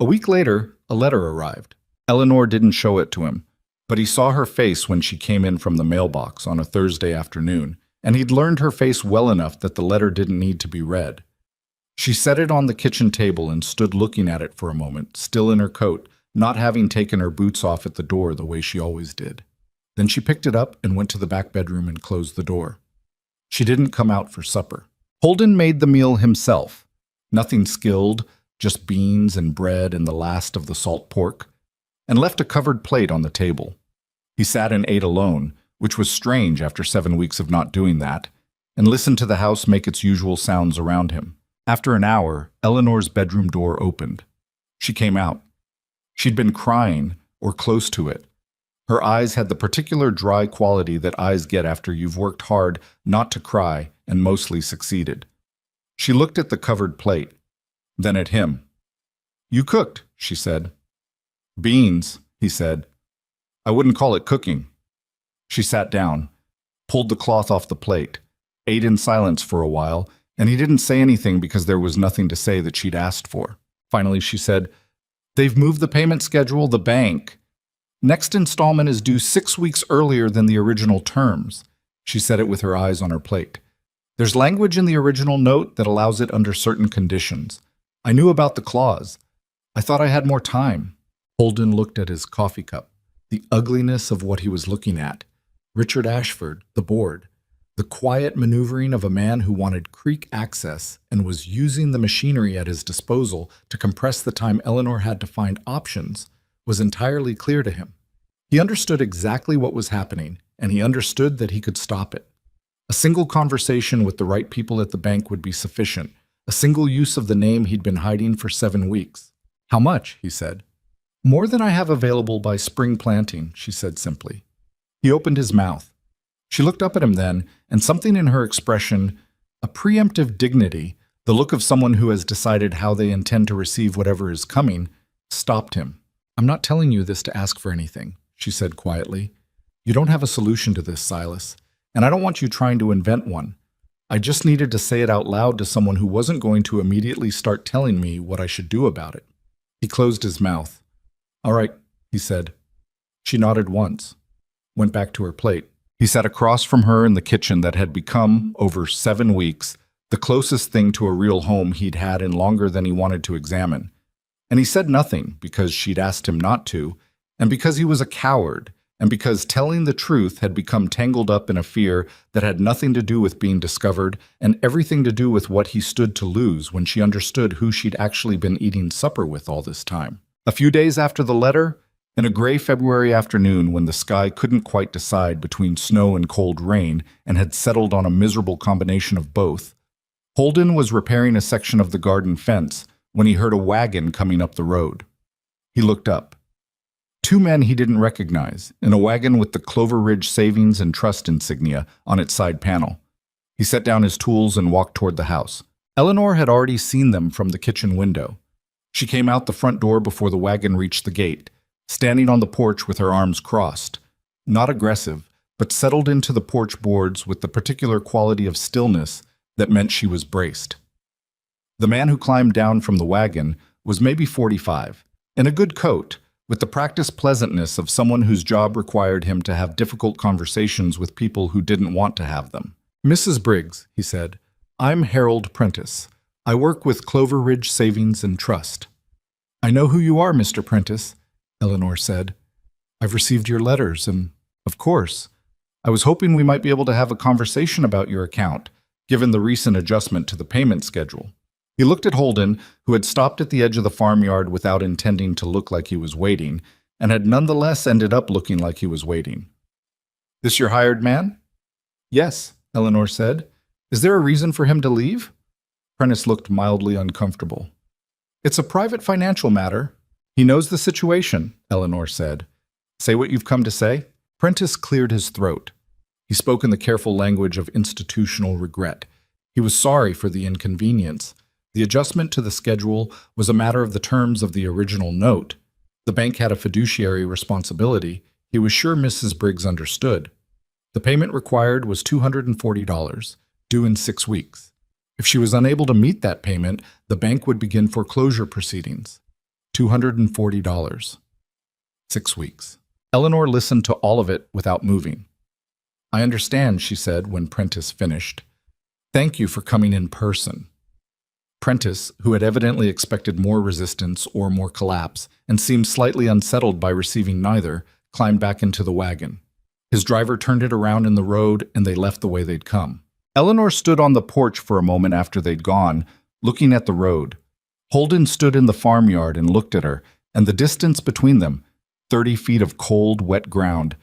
A week later, a letter arrived. Eleanor didn't show it to him, but he saw her face when she came in from the mailbox on a Thursday afternoon, and he'd learned her face well enough that the letter didn't need to be read. She set it on the kitchen table and stood looking at it for a moment, still in her coat, not having taken her boots off at the door the way she always did. Then she picked it up and went to the back bedroom and closed the door. She didn't come out for supper. Holden made the meal himself. Nothing skilled, just beans and bread and the last of the salt pork, and left a covered plate on the table. He sat and ate alone, which was strange after 7 weeks of not doing that, and listened to the house make its usual sounds around him. After an hour, Eleanor's bedroom door opened. She came out. She'd been crying, or close to it. Her eyes had the particular dry quality that eyes get after you've worked hard not to cry and mostly succeeded. She looked at the covered plate, then at him. "You cooked," she said. "Beans," he said. "I wouldn't call it cooking." She sat down, pulled the cloth off the plate, ate in silence for a while, and he didn't say anything because there was nothing to say that she'd asked for. Finally, she said, "They've moved the payment schedule, the bank. Next installment is due 6 weeks earlier than the original terms." She said it with her eyes on her plate. "There's language in the original note that allows it under certain conditions. I knew about the clause. I thought I had more time." Holden looked at his coffee cup, the ugliness of what he was looking at. Richard Ashford, the board, the quiet maneuvering of a man who wanted creek access and was using the machinery at his disposal to compress the time Eleanor had to find options, was entirely clear to him. He understood exactly what was happening, and he understood that he could stop it. A single conversation with the right people at the bank would be sufficient, a single use of the name he'd been hiding for 7 weeks. "How much?" he said. "More than I have available by spring planting," she said simply. He opened his mouth. She looked up at him then, and something in her expression, a preemptive dignity, the look of someone who has decided how they intend to receive whatever is coming, stopped him. "I'm not telling you this to ask for anything," she said quietly. "You don't have a solution to this, Silas, and I don't want you trying to invent one. I just needed to say it out loud to someone who wasn't going to immediately start telling me what I should do about it." He closed his mouth. "All right," he said. She nodded once, went back to her plate. He sat across from her in the kitchen that had become, over 7 weeks, the closest thing to a real home he'd had in longer than he wanted to examine. And he said nothing because she'd asked him not to, and because he was a coward, and because telling the truth had become tangled up in a fear that had nothing to do with being discovered and everything to do with what he stood to lose when she understood who she'd actually been eating supper with all this time. A few days after the letter, in a gray February afternoon when the sky couldn't quite decide between snow and cold rain and had settled on a miserable combination of both, Holden was repairing a section of the garden fence when he heard a wagon coming up the road. He looked up. 2 men he didn't recognize, in a wagon with the Clover Ridge Savings and Trust insignia on its side panel. He set down his tools and walked toward the house. Eleanor had already seen them from the kitchen window. She came out the front door before the wagon reached the gate, standing on the porch with her arms crossed, not aggressive, but settled into the porch boards with the particular quality of stillness that meant she was braced. The man who climbed down from the wagon was maybe 45, in a good coat, with the practiced pleasantness of someone whose job required him to have difficult conversations with people who didn't want to have them. "Mrs. Briggs," he said, "I'm Harold Prentice. I work with Clover Ridge Savings and Trust." "I know who you are, Mr. Prentice," Eleanor said. "I've received your letters, and, of course, I was hoping we might be able to have a conversation about your account, given the recent adjustment to the payment schedule." He looked at Holden, who had stopped at the edge of the farmyard without intending to look like he was waiting, and had nonetheless ended up looking like he was waiting. "This your hired man?" "Yes," Eleanor said. "Is there a reason for him to leave?" Prentice looked mildly uncomfortable. "It's a private financial matter. He knows the situation," Eleanor said. "Say what you've come to say." Prentice cleared his throat. He spoke in the careful language of institutional regret. He was sorry for the inconvenience. The adjustment to the schedule was a matter of the terms of the original note. The bank had a fiduciary responsibility. He was sure Mrs. Briggs understood. The payment required was $240, due in 6 weeks. If she was unable to meet that payment, the bank would begin foreclosure proceedings. $240. 6 weeks. Eleanor listened to all of it without moving. "I understand," she said when Prentice finished. "Thank you for coming in person." Prentice, who had evidently expected more resistance or more collapse, and seemed slightly unsettled by receiving neither, climbed back into the wagon. His driver turned it around in the road, and they left the way they'd come. Eleanor stood on the porch for a moment after they'd gone, looking at the road. Holden stood in the farmyard and looked at her, and the distance between them, 30 feet of cold, wet ground,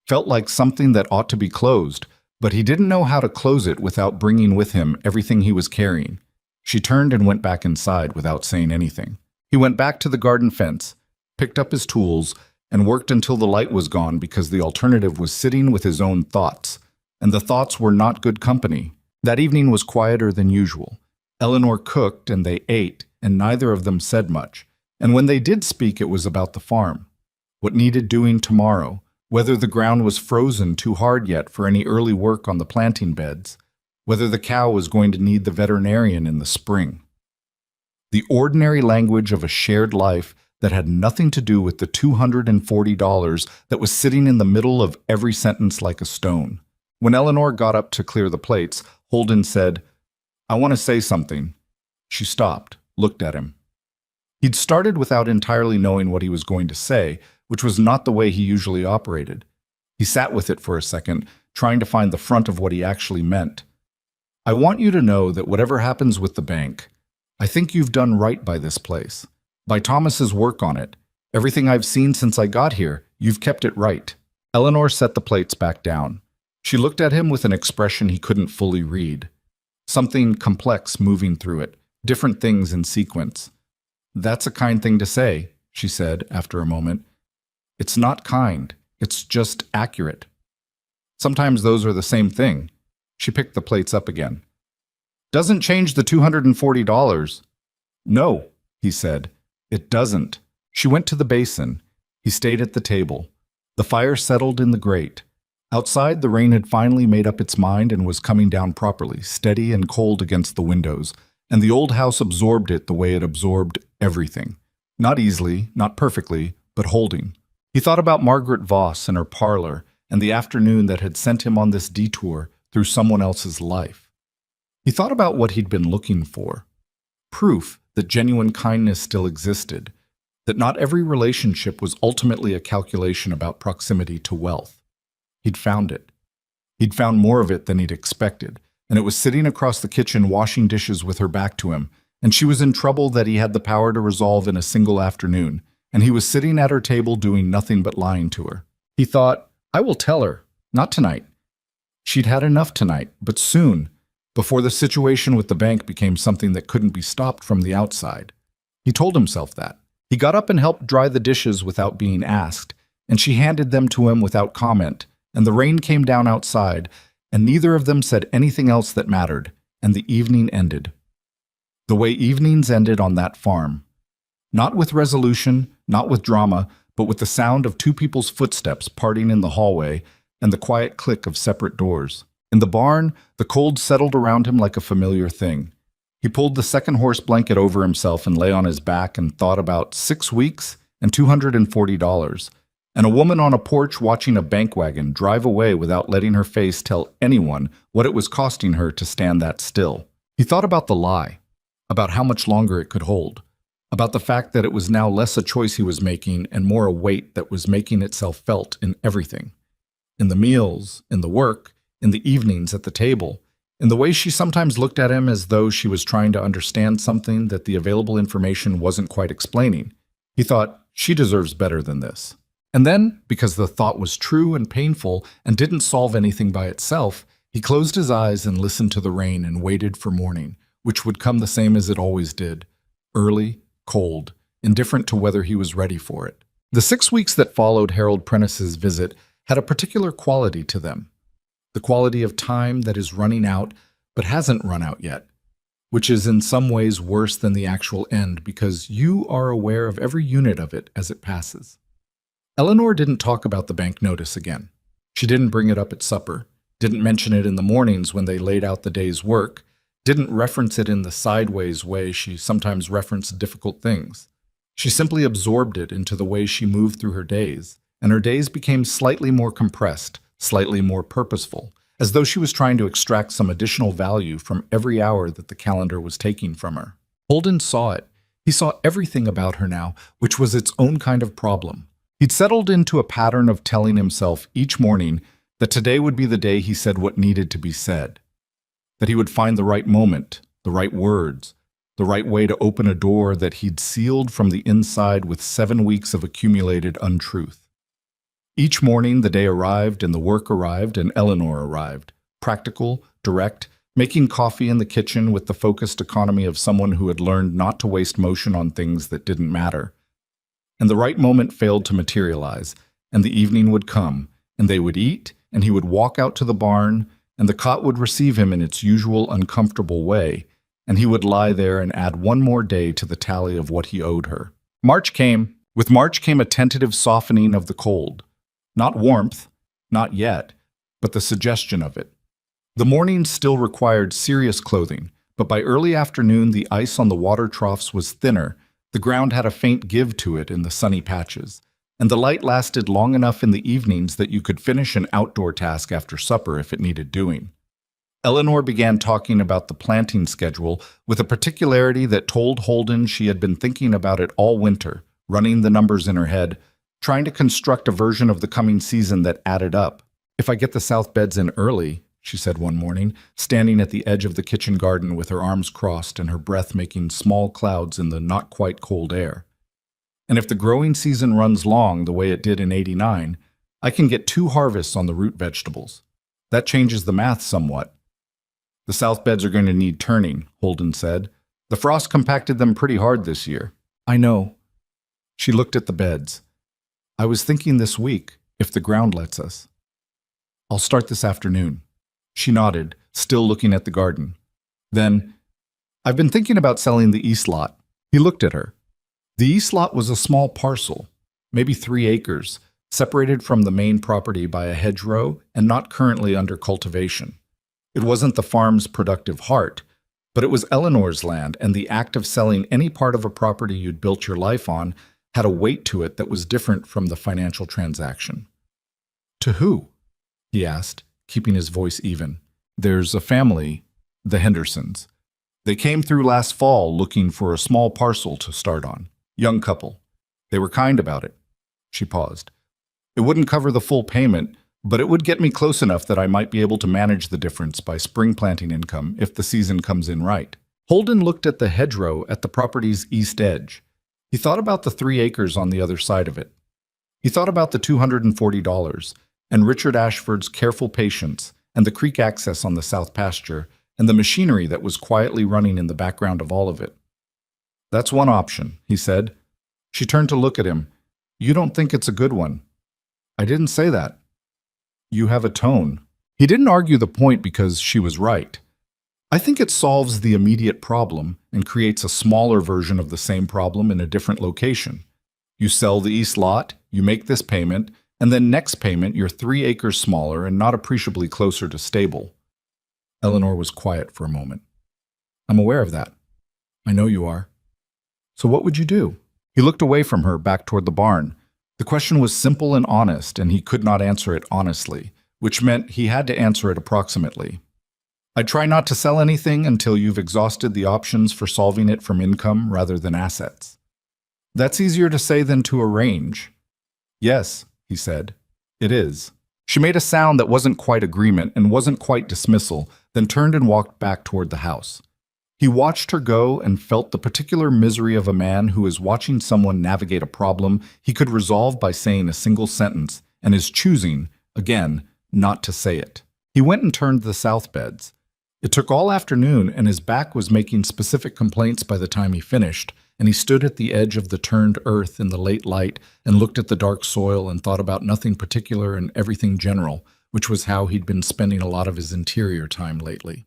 felt like something that ought to be closed, but he didn't know how to close it without bringing with him everything he was carrying. She turned and went back inside without saying anything. He went back to the garden fence, picked up his tools, and worked until the light was gone because the alternative was sitting with his own thoughts, and the thoughts were not good company. That evening was quieter than usual. Eleanor cooked and they ate, and neither of them said much. And when they did speak, it was about the farm. What needed doing tomorrow, whether the ground was frozen too hard yet for any early work on the planting beds, whether the cow was going to need the veterinarian in the spring. The ordinary language of a shared life that had nothing to do with the $240 that was sitting in the middle of every sentence like a stone. When Eleanor got up to clear the plates, Holden said, "I want to say something." She stopped, looked at him. He'd started without entirely knowing what he was going to say, which was not the way he usually operated. He sat with it for a second, trying to find the front of what he actually meant. "I want you to know that whatever happens with the bank, I think you've done right by this place. By Thomas's work on it. Everything I've seen since I got here, you've kept it right." Eleanor set the plates back down. She looked at him with an expression he couldn't fully read. Something complex moving through it, different things in sequence. "That's a kind thing to say," she said after a moment. "It's not kind, it's just accurate. Sometimes those are the same thing." She picked the plates up again. "Doesn't change the $240. "No," he said. "It doesn't." She went to the basin. He stayed at the table. The fire settled in the grate. Outside, the rain had finally made up its mind and was coming down properly, steady and cold against the windows, and the old house absorbed it the way it absorbed everything. Not easily, not perfectly, but holding. He thought about Margaret Voss and her parlor, and the afternoon that had sent him on this detour through someone else's life. He thought about what he'd been looking for. Proof that genuine kindness still existed, that not every relationship was ultimately a calculation about proximity to wealth. He'd found it. He'd found more of it than he'd expected, and it was sitting across the kitchen washing dishes with her back to him, and she was in trouble that he had the power to resolve in a single afternoon, and he was sitting at her table doing nothing but lying to her. He thought, "I will tell her. Not tonight." She'd had enough tonight, but soon, before the situation with the bank became something that couldn't be stopped from the outside. He told himself that. He got up and helped dry the dishes without being asked, and she handed them to him without comment, and the rain came down outside, and neither of them said anything else that mattered, and the evening ended. The way evenings ended on that farm. Not with resolution, not with drama, but with the sound of two people's footsteps parting in the hallway and the quiet click of separate doors. In the barn, the cold settled around him like a familiar thing. He pulled the second horse blanket over himself and lay on his back and thought about 6 weeks and $240, and a woman on a porch watching a bank wagon drive away without letting her face tell anyone what it was costing her to stand that still. He thought about the lie, about how much longer it could hold. about the fact that it was now less a choice he was making and more a weight that was making itself felt in everything. In the meals, in the work, in the evenings at the table, in the way she sometimes looked at him as though she was trying to understand something that the available information wasn't quite explaining. He thought, she deserves better than this. And then, because the thought was true and painful and didn't solve anything by itself, he closed his eyes and listened to the rain and waited for morning, which would come the same as it always did. Early, cold, indifferent to whether he was ready for it. The 6 weeks that followed Harold Prentice's visit had a particular quality to them. The quality of time that is running out but hasn't run out yet, which is in some ways worse than the actual end because you are aware of every unit of it as it passes. Eleanor didn't talk about the bank notice again. She didn't bring it up at supper, didn't mention it in the mornings when they laid out the day's work, didn't reference it in the sideways way she sometimes referenced difficult things. She simply absorbed it into the way she moved through her days, and her days became slightly more compressed, slightly more purposeful, as though she was trying to extract some additional value from every hour that the calendar was taking from her. Holden saw it. He saw everything about her now, which was its own kind of problem. He'd settled into a pattern of telling himself each morning that today would be the day he said what needed to be said, that he would find the right moment, the right words, the right way to open a door that he'd sealed from the inside with 7 weeks of accumulated untruth. Each morning the day arrived and the work arrived and Eleanor arrived, practical, direct, making coffee in the kitchen with the focused economy of someone who had learned not to waste motion on things that didn't matter. And the right moment failed to materialize, and the evening would come, and they would eat, and he would walk out to the barn, and the cot would receive him in its usual uncomfortable way, and he would lie there and add one more day to the tally of what he owed her. March came. With March came a tentative softening of the cold. Not warmth, not yet, but the suggestion of it. The mornings still required serious clothing, but by early afternoon the ice on the water troughs was thinner, the ground had a faint give to it in the sunny patches, and the light lasted long enough in the evenings that you could finish an outdoor task after supper if it needed doing. Eleanor began talking about the planting schedule with a particularity that told Holden she had been thinking about it all winter, running the numbers in her head, trying to construct a version of the coming season that added up. "If I get the south beds in early," she said one morning, standing at the edge of the kitchen garden with her arms crossed and her breath making small clouds in the not-quite-cold air. "And if the growing season runs long the way it did in '89, I can get 2 harvests on the root vegetables. That changes the math somewhat." "The south beds are going to need turning," Holden said. "The frost compacted them pretty hard this year." "I know." She looked at the beds. "I was thinking this week, if the ground lets us. I'll start this afternoon." She nodded, still looking at the garden. Then, "I've been thinking about selling the east lot." He looked at her. The east lot was a small parcel, maybe 3 acres, separated from the main property by a hedgerow and not currently under cultivation. It wasn't the farm's productive heart, but it was Eleanor's land, and the act of selling any part of a property you'd built your life on had a weight to it that was different from the financial transaction. "To who?" he asked, keeping his voice even. "There's a family, the Hendersons. They came through last fall looking for a small parcel to start on. Young couple. They were kind about it." She paused. "It wouldn't cover the full payment, but it would get me close enough that I might be able to manage the difference by spring planting income if the season comes in right." Holden looked at the hedgerow at the property's east edge. He thought about the 3 acres on the other side of it. He thought about the $240 and Richard Ashford's careful patience and the creek access on the south pasture and the machinery that was quietly running in the background of all of it. "That's one option," he said. She turned to look at him. "You don't think it's a good one." "I didn't say that." "You have a tone." He didn't argue the point because she was right. "I think it solves the immediate problem and creates a smaller version of the same problem in a different location. You sell the east lot, you make this payment, and then next payment you're 3 acres smaller and not appreciably closer to stable." Eleanor was quiet for a moment. "I'm aware of that." "I know you are." "So what would you do?" He looked away from her, back toward the barn. The question was simple and honest, and he could not answer it honestly, which meant he had to answer it approximately. "I'd try not to sell anything until you've exhausted the options for solving it from income rather than assets." That's easier to say than to arrange. Yes, he said. It is. She made a sound that wasn't quite agreement and wasn't quite dismissal, then turned and walked back toward the house. He watched her go and felt the particular misery of a man who is watching someone navigate a problem he could resolve by saying a single sentence and is choosing, again, not to say it. He went and turned the south beds. It took all afternoon, and his back was making specific complaints by the time he finished, and he stood at the edge of the turned earth in the late light and looked at the dark soil and thought about nothing particular and everything general, which was how he'd been spending a lot of his interior time lately.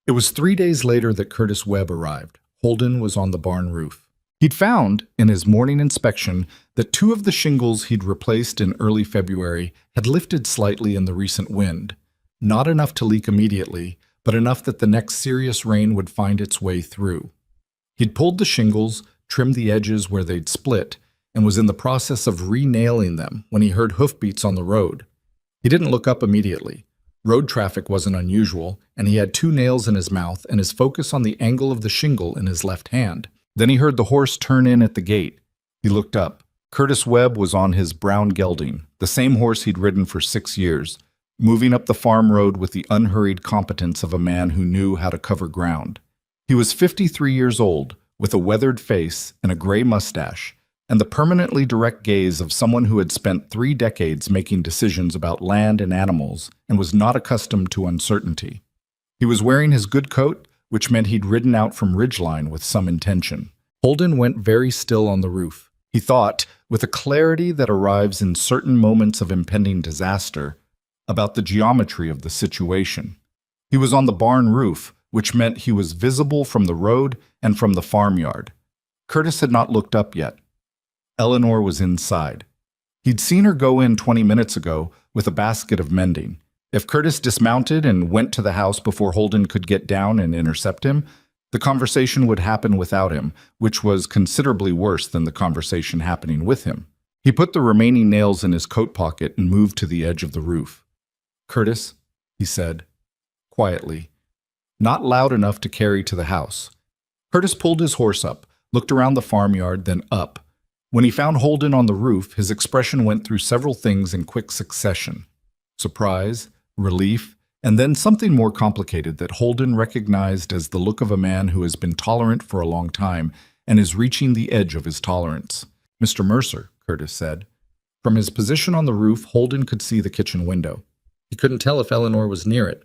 It was 3 days later that Curtis Webb arrived. Holden was on the barn roof. He'd found, in his morning inspection, that 2 of the shingles he'd replaced in early February had lifted slightly in the recent wind. Not enough to leak immediately, but enough that the next serious rain would find its way through. He'd pulled the shingles, trimmed the edges where they'd split, and was in the process of re-nailing them when he heard hoofbeats on the road. He didn't look up immediately. Road traffic wasn't unusual, and he had 2 nails in his mouth and his focus on the angle of the shingle in his left hand. Then he heard the horse turn in at the gate. He looked up. Curtis Webb was on his brown gelding, the same horse he'd ridden for 6 years, moving up the farm road with the unhurried competence of a man who knew how to cover ground. He was 53 years old, with a weathered face and a gray mustache, and the permanently direct gaze of someone who had spent 3 decades making decisions about land and animals and was not accustomed to uncertainty. He was wearing his good coat, which meant he'd ridden out from Ridgeline with some intention. Holden went very still on the roof. He thought, with a clarity that arrives in certain moments of impending disaster, about the geometry of the situation. He was on the barn roof, which meant he was visible from the road and from the farmyard. Curtis had not looked up yet. Eleanor was inside. He'd seen her go in 20 minutes ago with a basket of mending. If Curtis dismounted and went to the house before Holden could get down and intercept him, the conversation would happen without him, which was considerably worse than the conversation happening with him. He put the remaining nails in his coat pocket and moved to the edge of the roof. "Curtis," he said, quietly, not loud enough to carry to the house. Curtis pulled his horse up, looked around the farmyard, then up. When he found Holden on the roof, his expression went through several things in quick succession: surprise, relief, and then something more complicated that Holden recognized as the look of a man who has been tolerant for a long time and is reaching the edge of his tolerance. "Mr. Mercer," Curtis said. From his position on the roof, Holden could see the kitchen window. He couldn't tell if Eleanor was near it.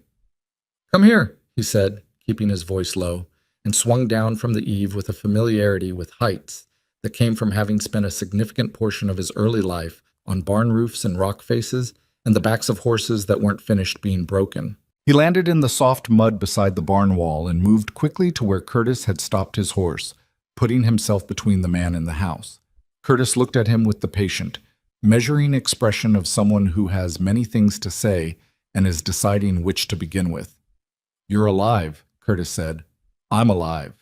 "Come here," he said, keeping his voice low, and swung down from the eave with a familiarity with heights that came from having spent a significant portion of his early life on barn roofs and rock faces and the backs of horses that weren't finished being broken. He landed in the soft mud beside the barn wall and moved quickly to where Curtis had stopped his horse, putting himself between the man and the house. Curtis looked at him with the patient, measuring expression of someone who has many things to say and is deciding which to begin with. "You're alive," Curtis said. "I'm alive."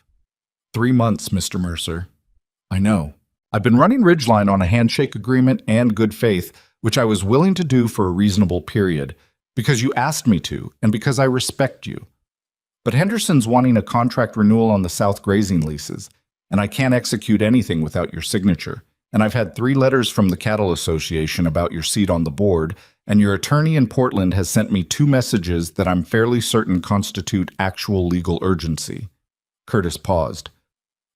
3 months, Mr. Mercer. "I know. I've been running Ridgeline on a handshake agreement and good faith, which I was willing to do for a reasonable period, because you asked me to, and because I respect you. But Henderson's wanting a contract renewal on the South grazing leases, and I can't execute anything without your signature. And I've had 3 letters from the Cattle Association about your seat on the board, and your attorney in Portland has sent me 2 messages that I'm fairly certain constitute actual legal urgency." Curtis paused.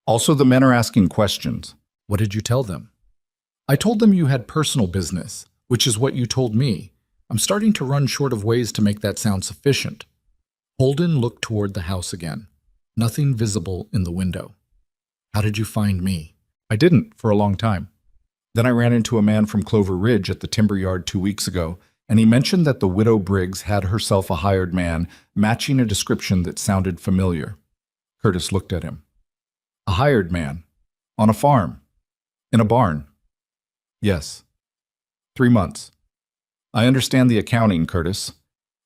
"Also, the men are asking questions." "What did you tell them?" "I told them you had personal business, which is what you told me. I'm starting to run short of ways to make that sound sufficient." Holden looked toward the house again. Nothing visible in the window. "How did you find me?" "I didn't, for a long time. Then I ran into a man from Clover Ridge at the timber yard 2 weeks ago, and he mentioned that the widow Briggs had herself a hired man, matching a description that sounded familiar." Curtis looked at him. "A hired man? On a farm? In a barn?" "Yes. 3 months. I understand the accounting, Curtis."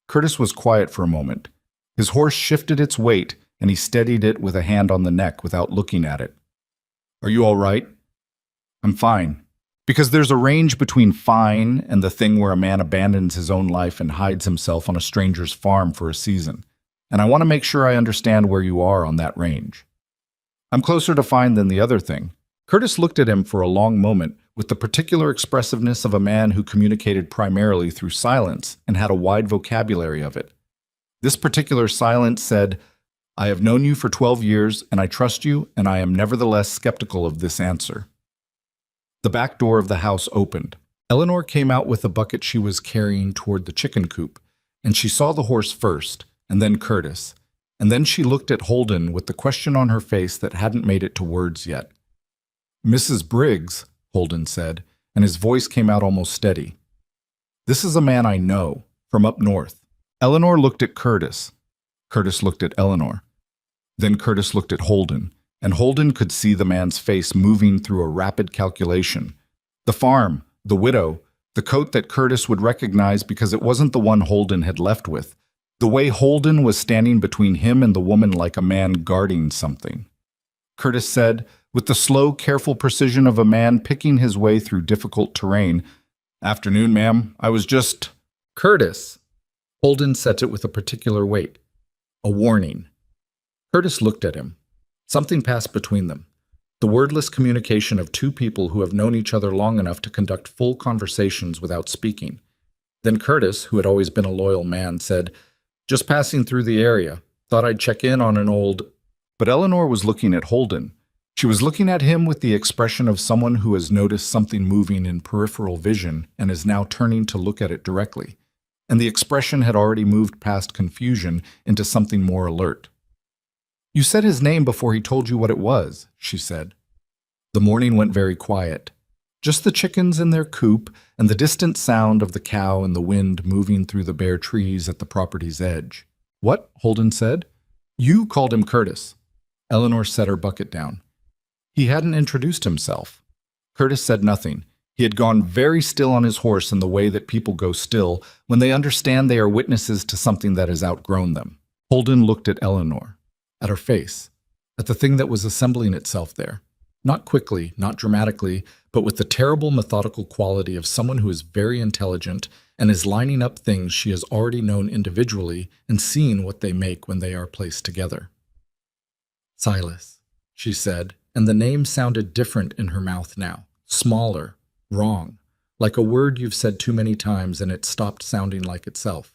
Curtis was quiet for a moment. His horse shifted its weight, and he steadied it with a hand on the neck without looking at it. "Are you all right?" "I'm fine. Because there's a range between fine and the thing where a man abandons his own life and hides himself on a stranger's farm for a season. And I want to make sure I understand where you are on that range." "I'm closer to fine than the other thing. Curtis looked at him for a long moment with the particular expressiveness of a man who communicated primarily through silence and had a wide vocabulary of it. This particular silence said, "I have known you for 12 years, and I trust you, and I am nevertheless skeptical of this answer." The back door of the house opened. Eleanor came out with a bucket she was carrying toward the chicken coop, and she saw the horse first, and then Curtis. And then she looked at Holden with the question on her face that hadn't made it to words yet. "Mrs. Briggs," Holden said, and his voice came out almost steady. "This is a man I know, from up north." Eleanor looked at Curtis. Curtis looked at Eleanor. Then Curtis looked at Holden, and Holden could see the man's face moving through a rapid calculation. The farm, the widow, the coat that Curtis would recognize because it wasn't the one Holden had left with. The way Holden was standing between him and the woman like a man guarding something. Curtis said, with the slow, careful precision of a man picking his way through difficult terrain, "Afternoon, ma'am. I was just—" "Curtis." Holden set it with a particular weight. A warning. Curtis looked at him. Something passed between them. The wordless communication of two people who have known each other long enough to conduct full conversations without speaking. Then Curtis, who had always been a loyal man, said, "Just passing through the area. Thought I'd check in on an old—" But Eleanor was looking at Holden. She was looking at him with the expression of someone who has noticed something moving in peripheral vision and is now turning to look at it directly. And the expression had already moved past confusion into something more alert. "You said his name before he told you what it was," she said. The morning went very quiet. Just the chickens in their coop and the distant sound of the cow and the wind moving through the bare trees at the property's edge. "What?" Holden said. "You called him Curtis." Eleanor set her bucket down. He hadn't introduced himself. Curtis said nothing. He had gone very still on his horse in the way that people go still when they understand they are witnesses to something that has outgrown them. Holden looked at Eleanor, at her face, at the thing that was assembling itself there. Not quickly, not dramatically, but with the terrible methodical quality of someone who is very intelligent and is lining up things she has already known individually and seeing what they make when they are placed together. "Silas," she said, and the name sounded different in her mouth now, smaller, wrong, like a word you've said too many times and it stopped sounding like itself.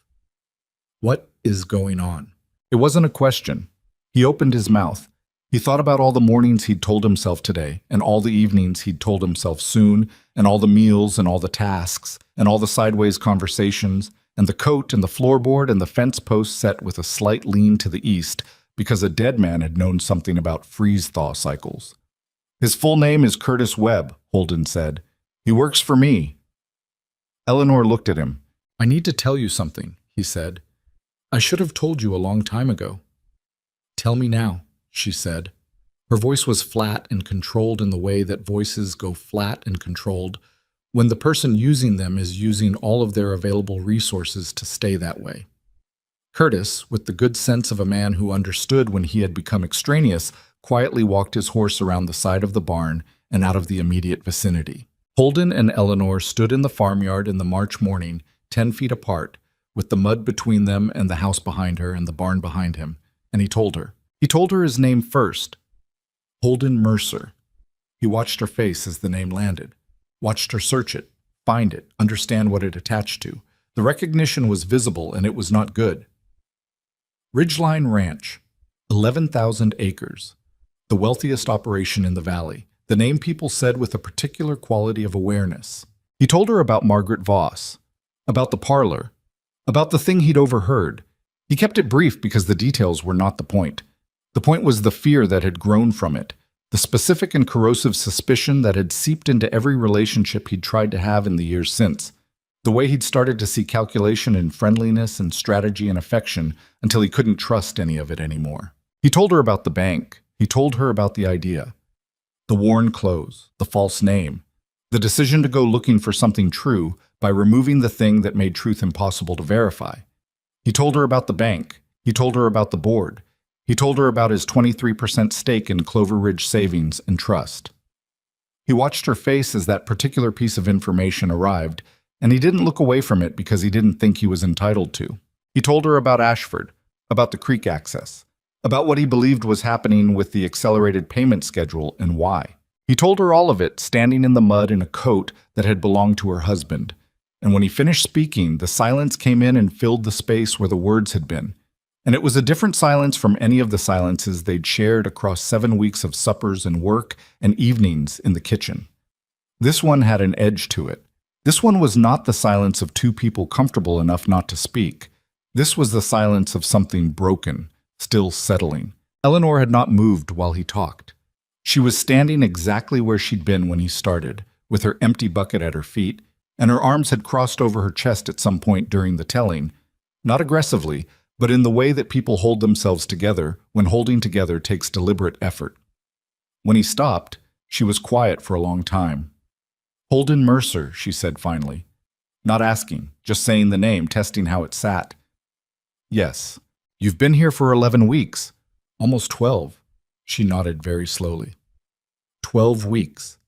"What is going on?" It wasn't a question. He opened his mouth. He thought about all the mornings he'd told himself today, and all the evenings he'd told himself soon, and all the meals and all the tasks, and all the sideways conversations, and the coat and the floorboard and the fence post set with a slight lean to the east, because a dead man had known something about freeze-thaw cycles. "His full name is Curtis Webb," Holden said. "He works for me." Eleanor looked at him. "I need to tell you something," he said. "I should have told you a long time ago." "Tell me now," she said. Her voice was flat and controlled in the way that voices go flat and controlled when the person using them is using all of their available resources to stay that way. Curtis, with the good sense of a man who understood when he had become extraneous, quietly walked his horse around the side of the barn and out of the immediate vicinity. Holden and Eleanor stood in the farmyard in the March morning, 10 feet apart, with the mud between them and the house behind her and the barn behind him, and he told her. He told her his name first. Holden Mercer. He watched her face as the name landed, watched her search it, find it, understand what it attached to. The recognition was visible, and it was not good. Ridgeline Ranch, 11,000 acres, the wealthiest operation in the valley, the name people said with a particular quality of awareness. He told her about Margaret Voss, about the parlor, about the thing he'd overheard. He kept it brief because the details were not the point. The point was the fear that had grown from it, the specific and corrosive suspicion that had seeped into every relationship he'd tried to have in the years since. The way he'd started to see calculation in friendliness and strategy and affection until he couldn't trust any of it anymore. He told her about the bank. He told her about the idea. The worn clothes, the false name, the decision to go looking for something true by removing the thing that made truth impossible to verify. He told her about the bank. He told her about the board. He told her about his 23% stake in Clover Ridge Savings and Trust. He watched her face as that particular piece of information arrived, and he didn't look away from it because he didn't think he was entitled to. He told her about Ashford, about the creek access, about what he believed was happening with the accelerated payment schedule and why. He told her all of it, standing in the mud in a coat that had belonged to her husband. And when he finished speaking, the silence came in and filled the space where the words had been. And it was a different silence from any of the silences they'd shared across 7 weeks of suppers and work and evenings in the kitchen. This one had an edge to it. This one was not the silence of two people comfortable enough not to speak. This was the silence of something broken, still settling. Eleanor had not moved while he talked. She was standing exactly where she'd been when he started, with her empty bucket at her feet, and her arms had crossed over her chest at some point during the telling, not aggressively, but in the way that people hold themselves together when holding together takes deliberate effort. When he stopped, she was quiet for a long time. "Holden Mercer," she said finally. Not asking, just saying the name, testing how it sat. "Yes. You've been here for 11 weeks. Almost 12. She nodded very slowly. 12 weeks.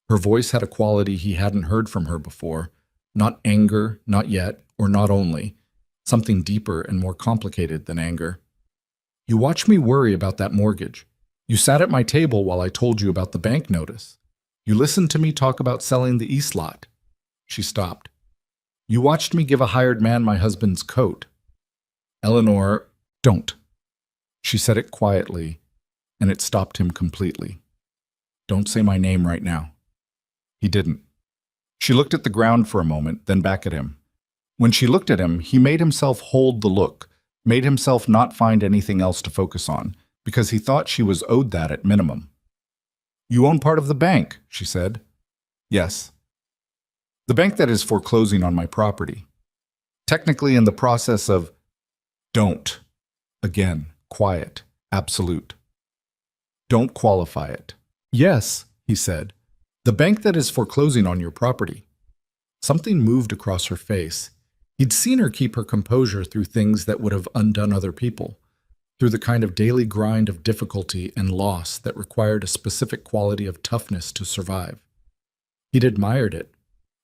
Her voice had a quality he hadn't heard from her before. Not anger, not yet, or not only. Something deeper and more complicated than anger. "You watched me worry about that mortgage. You sat at my table while I told you about the bank notice. You listened to me talk about selling the East lot." She stopped. "You watched me give a hired man my husband's coat." Eleanor, "Don't." She said it quietly, and it stopped him completely. "Don't say my name right now." He didn't. She looked at the ground for a moment, then back at him. When she looked at him, he made himself hold the look, made himself not find anything else to focus on, because he thought she was owed that at minimum. "You own part of the bank," she said. "Yes. The bank that is foreclosing on my property. Technically in the process of—" "Don't." Again, quiet, absolute. "Don't qualify it." "Yes," he said. "The bank that is foreclosing on your property." Something moved across her face. He'd seen her keep her composure through things that would have undone other people, through the kind of daily grind of difficulty and loss that required a specific quality of toughness to survive. He'd admired it.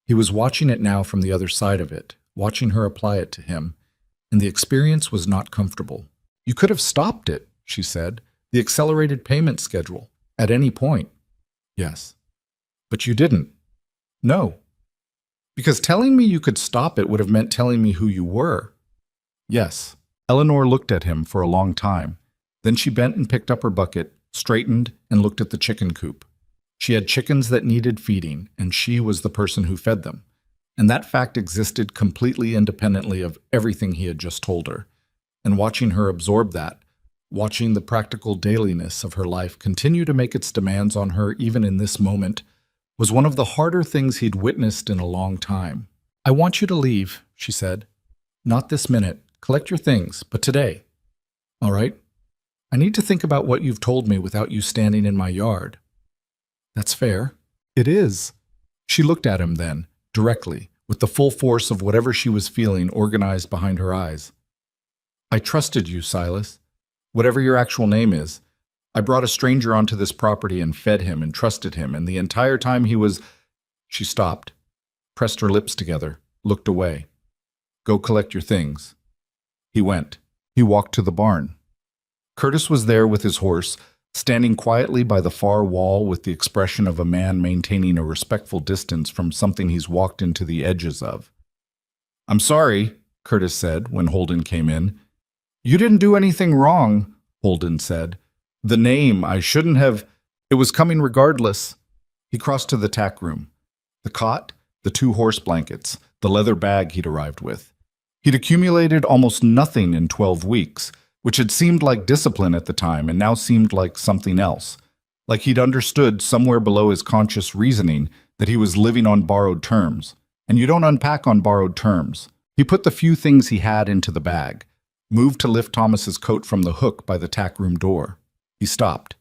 He was watching it now from the other side of it, watching her apply it to him, and the experience was not comfortable. "You could have stopped it," she said, "the accelerated payment schedule, at any point." "Yes." "But you didn't." "No." "Because telling me you could stop it would have meant telling me who you were." "Yes." Eleanor looked at him for a long time. Then she bent and picked up her bucket, straightened, and looked at the chicken coop. She had chickens that needed feeding, and she was the person who fed them. And that fact existed completely independently of everything he had just told her. And watching her absorb that, watching the practical dailiness of her life continue to make its demands on her even in this moment, was one of the harder things he'd witnessed in a long time. "I want you to leave," she said. "Not this minute. Collect your things, but today. All right? I need to think about what you've told me without you standing in my yard." "That's fair." "It is." She looked at him then, directly, with the full force of whatever she was feeling organized behind her eyes. "I trusted you, Silas. Whatever your actual name is. I brought a stranger onto this property and fed him and trusted him, and the entire time he was—" She stopped, pressed her lips together, looked away. "Go collect your things." He went. He walked to the barn. Curtis was there with his horse, standing quietly by the far wall with the expression of a man maintaining a respectful distance from something he's walked into the edges of. "I'm sorry," Curtis said when Holden came in. "You didn't do anything wrong," Holden said. "The name, I shouldn't have— It was coming regardless." He crossed to the tack room. The cot, the 2 horse blankets, the leather bag he'd arrived with. He'd accumulated almost nothing in 12 weeks, which had seemed like discipline at the time and now seemed like something else. Like he'd understood somewhere below his conscious reasoning that he was living on borrowed terms. And you don't unpack on borrowed terms. He put the few things he had into the bag, moved to lift Thomas's coat from the hook by the tack room door. He stopped.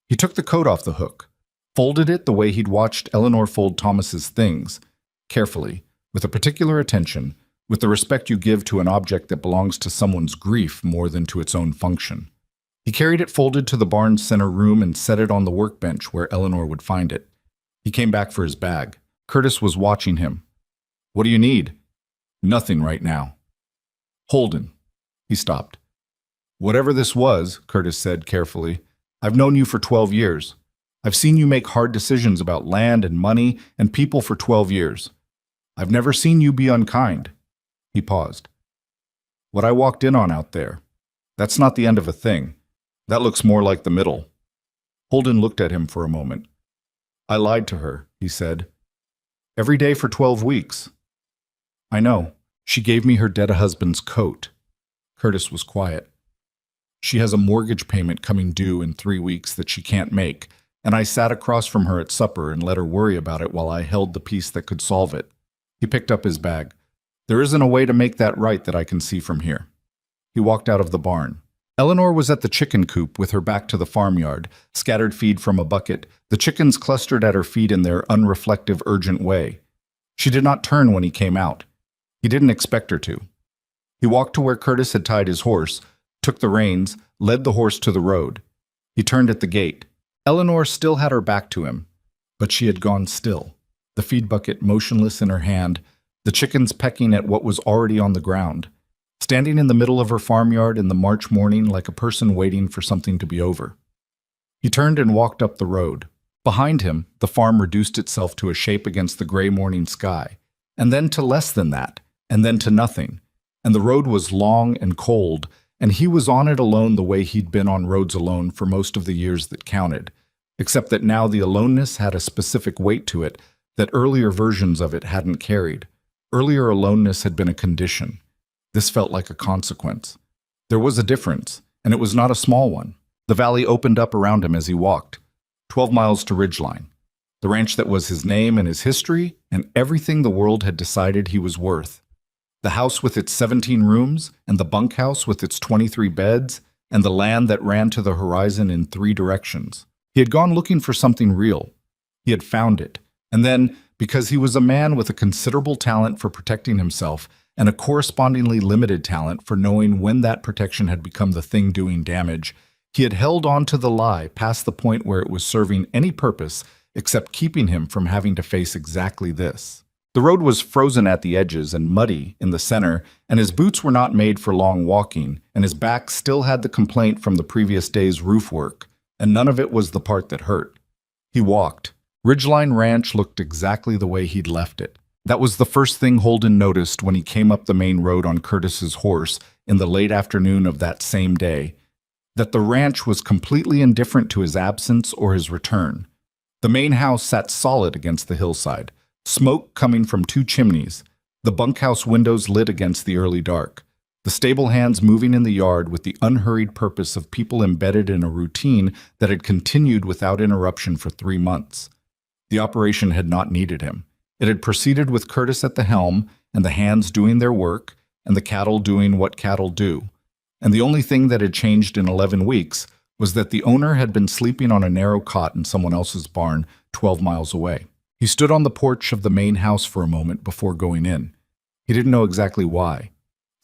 He took the coat off the hook, folded it the way he'd watched Eleanor fold Thomas's things, carefully, with a particular attention, with the respect you give to an object that belongs to someone's grief more than to its own function. He carried it folded to the barn's center room and set it on the workbench where Eleanor would find it. He came back for his bag. Curtis was watching him. "What do you need?" "Nothing right now." "Holden." He stopped. "Whatever this was," Curtis said carefully, "I've known you for 12 years. I've seen you make hard decisions about land and money and people for 12 years. I've never seen you be unkind." He paused. "What I walked in on out there, that's not the end of a thing. That looks more like the middle." Holden looked at him for a moment. "I lied to her," he said. "Every day for 12 weeks. I know. She gave me her dead husband's coat." Curtis was quiet. "She has a mortgage payment coming due in 3 weeks that she can't make, and I sat across from her at supper and let her worry about it while I held the piece that could solve it." He picked up his bag. "There isn't a way to make that right that I can see from here." He walked out of the barn. Eleanor was at the chicken coop with her back to the farmyard, scattered feed from a bucket, the chickens clustered at her feet in their unreflective, urgent way. She did not turn when he came out. He didn't expect her to. He walked to where Curtis had tied his horse, took the reins, led the horse to the road. He turned at the gate. Eleanor still had her back to him, but she had gone still, the feed bucket motionless in her hand, the chickens pecking at what was already on the ground, standing in the middle of her farmyard in the March morning like a person waiting for something to be over. He turned and walked up the road. Behind him, the farm reduced itself to a shape against the gray morning sky, and then to less than that, and then to nothing, and the road was long and cold, and he was on it alone the way he'd been on roads alone for most of the years that counted, except that now the aloneness had a specific weight to it that earlier versions of it hadn't carried. Earlier aloneness had been a condition. This felt like a consequence. There was a difference, and it was not a small one. The valley opened up around him as he walked, 12 miles to Ridgeline, the ranch that was his name and his history and everything the world had decided he was worth. The house with its 17 rooms, and the bunkhouse with its 23 beds, and the land that ran to the horizon in 3 directions. He had gone looking for something real. He had found it. And then, because he was a man with a considerable talent for protecting himself and a correspondingly limited talent for knowing when that protection had become the thing doing damage, he had held on to the lie past the point where it was serving any purpose except keeping him from having to face exactly this. The road was frozen at the edges and muddy in the center, and his boots were not made for long walking, and his back still had the complaint from the previous day's roof work, and none of it was the part that hurt. He walked. Ridgeline Ranch looked exactly the way he'd left it. That was the first thing Holden noticed when he came up the main road on Curtis's horse in the late afternoon of that same day, that the ranch was completely indifferent to his absence or his return. The main house sat solid against the hillside, smoke coming from 2 chimneys, the bunkhouse windows lit against the early dark, the stable hands moving in the yard with the unhurried purpose of people embedded in a routine that had continued without interruption for 3 months. The operation had not needed him. It had proceeded with Curtis at the helm, and the hands doing their work, and the cattle doing what cattle do. And the only thing that had changed in 11 weeks was that the owner had been sleeping on a narrow cot in someone else's barn 12 miles away. He stood on the porch of the main house for a moment before going in. He didn't know exactly why.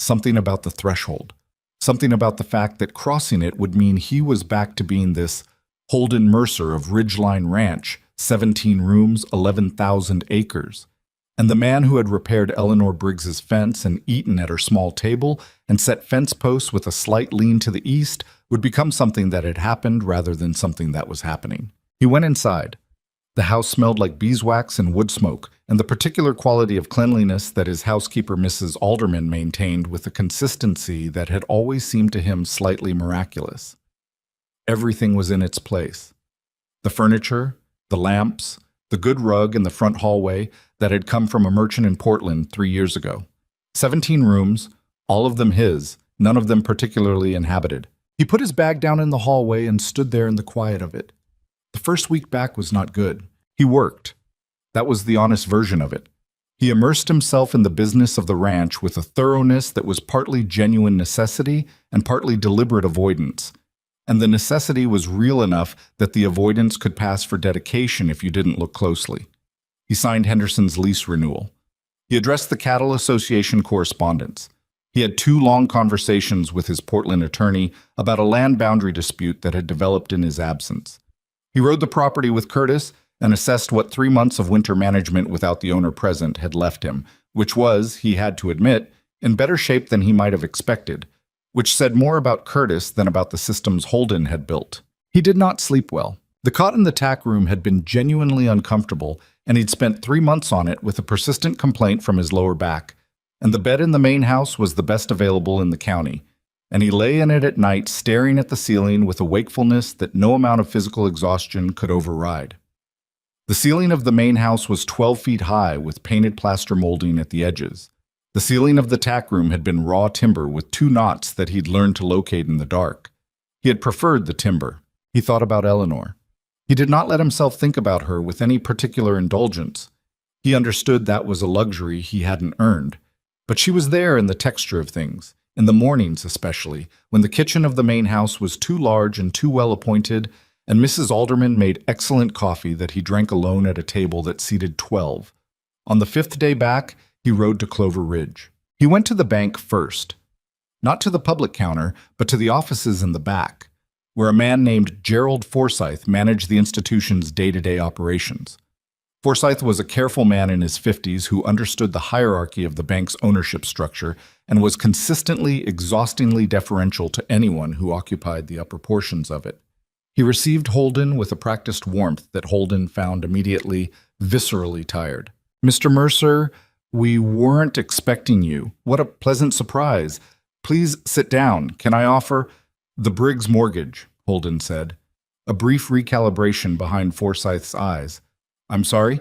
Something about the threshold. Something about the fact that crossing it would mean he was back to being this Holden Mercer of Ridgeline Ranch, 17 rooms, 11,000 acres. And the man who had repaired Eleanor Briggs's fence and eaten at her small table and set fence posts with a slight lean to the east would become something that had happened rather than something that was happening. He went inside. The house smelled like beeswax and wood smoke, and the particular quality of cleanliness that his housekeeper Mrs. Alderman maintained with a consistency that had always seemed to him slightly miraculous. Everything was in its place. The furniture, the lamps, the good rug in the front hallway that had come from a merchant in Portland 3 years ago. 17 rooms, all of them his, none of them particularly inhabited. He put his bag down in the hallway and stood there in the quiet of it. The first week back was not good. He worked. That was the honest version of it. He immersed himself in the business of the ranch with a thoroughness that was partly genuine necessity and partly deliberate avoidance. And the necessity was real enough that the avoidance could pass for dedication if you didn't look closely. He signed Henderson's lease renewal. He addressed the Cattle Association correspondence. He had 2 long conversations with his Portland attorney about a land boundary dispute that had developed in his absence. He rode the property with Curtis and assessed what 3 months of winter management without the owner present had left him, which was, he had to admit, in better shape than he might have expected, which said more about Curtis than about the systems Holden had built. He did not sleep well. The cot in the tack room had been genuinely uncomfortable, and he'd spent 3 months on it with a persistent complaint from his lower back. And the bed in the main house was the best available in the county, and he lay in it at night staring at the ceiling with a wakefulness that no amount of physical exhaustion could override. The ceiling of the main house was 12 feet high with painted plaster molding at the edges. The ceiling of the tack room had been raw timber with 2 knots that he'd learned to locate in the dark. He had preferred the timber. He thought about Eleanor. He did not let himself think about her with any particular indulgence. He understood that was a luxury he hadn't earned. But she was there in the texture of things, in the mornings especially, when the kitchen of the main house was too large and too well appointed, and Mrs. Alderman made excellent coffee that he drank alone at a table that seated 12. On the 5th day back, he rode to Clover Ridge. He went to the bank first. Not to the public counter, but to the offices in the back, where a man named Gerald Forsyth managed the institution's day-to-day operations. Forsyth was a careful man in his 50s who understood the hierarchy of the bank's ownership structure and was consistently, exhaustingly deferential to anyone who occupied the upper portions of it. He received Holden with a practiced warmth that Holden found immediately viscerally tired. "Mr. Mercer, we weren't expecting you. What a pleasant surprise. Please sit down. Can I offer—" "The Briggs mortgage," Holden said. A brief recalibration behind Forsyth's eyes. "I'm sorry?"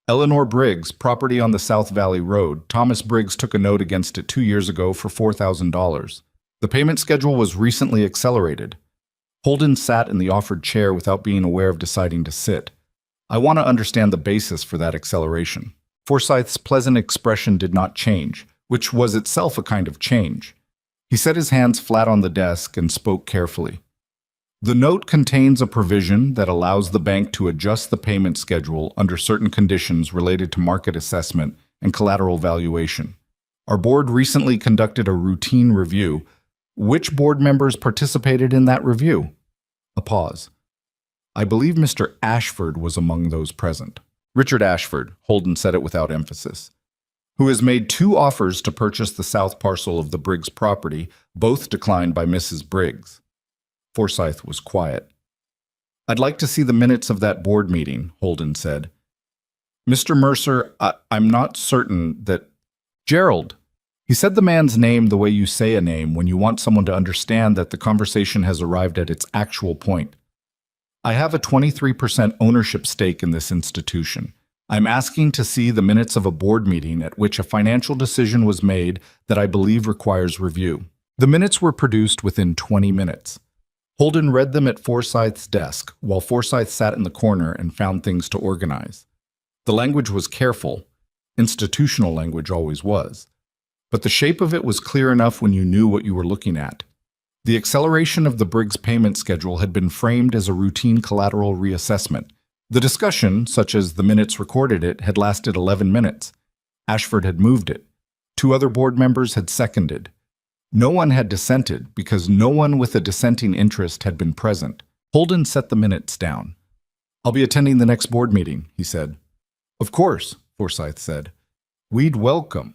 "Eleanor Briggs, property on the South Valley Road. Thomas Briggs took a note against it 2 years ago for $4,000. The payment schedule was recently accelerated." Holden sat in the offered chair without being aware of deciding to sit. "I want to understand the basis for that acceleration." Forsyth's pleasant expression did not change, which was itself a kind of change. He set his hands flat on the desk and spoke carefully. "The note contains a provision that allows the bank to adjust the payment schedule under certain conditions related to market assessment and collateral valuation. Our board recently conducted a routine review. Which board members participated in that review?" A pause. "I believe Mr. Ashford was among those present." "Richard Ashford," Holden said it without emphasis, "who has made 2 offers to purchase the south parcel of the Briggs property, both declined by Mrs. Briggs." Forsyth was quiet. "I'd like to see the minutes of that board meeting," Holden said. "Mr. Mercer, I'm not certain that—" "Gerald." He said the man's name the way you say a name when you want someone to understand that the conversation has arrived at its actual point. "I have a 23% ownership stake in this institution. I'm asking to see the minutes of a board meeting at which a financial decision was made that I believe requires review." The minutes were produced within 20 minutes. Holden read them at Forsyth's desk, while Forsyth sat in the corner and found things to organize. The language was careful. Institutional language always was. But the shape of it was clear enough when you knew what you were looking at. The acceleration of the Briggs payment schedule had been framed as a routine collateral reassessment. The discussion, such as the minutes recorded it, had lasted 11 minutes. Ashford had moved it. 2 other board members had seconded. No one had dissented because no one with a dissenting interest had been present. Holden set the minutes down. "I'll be attending the next board meeting," he said. "Of course," Forsyth said. "We'd welcome."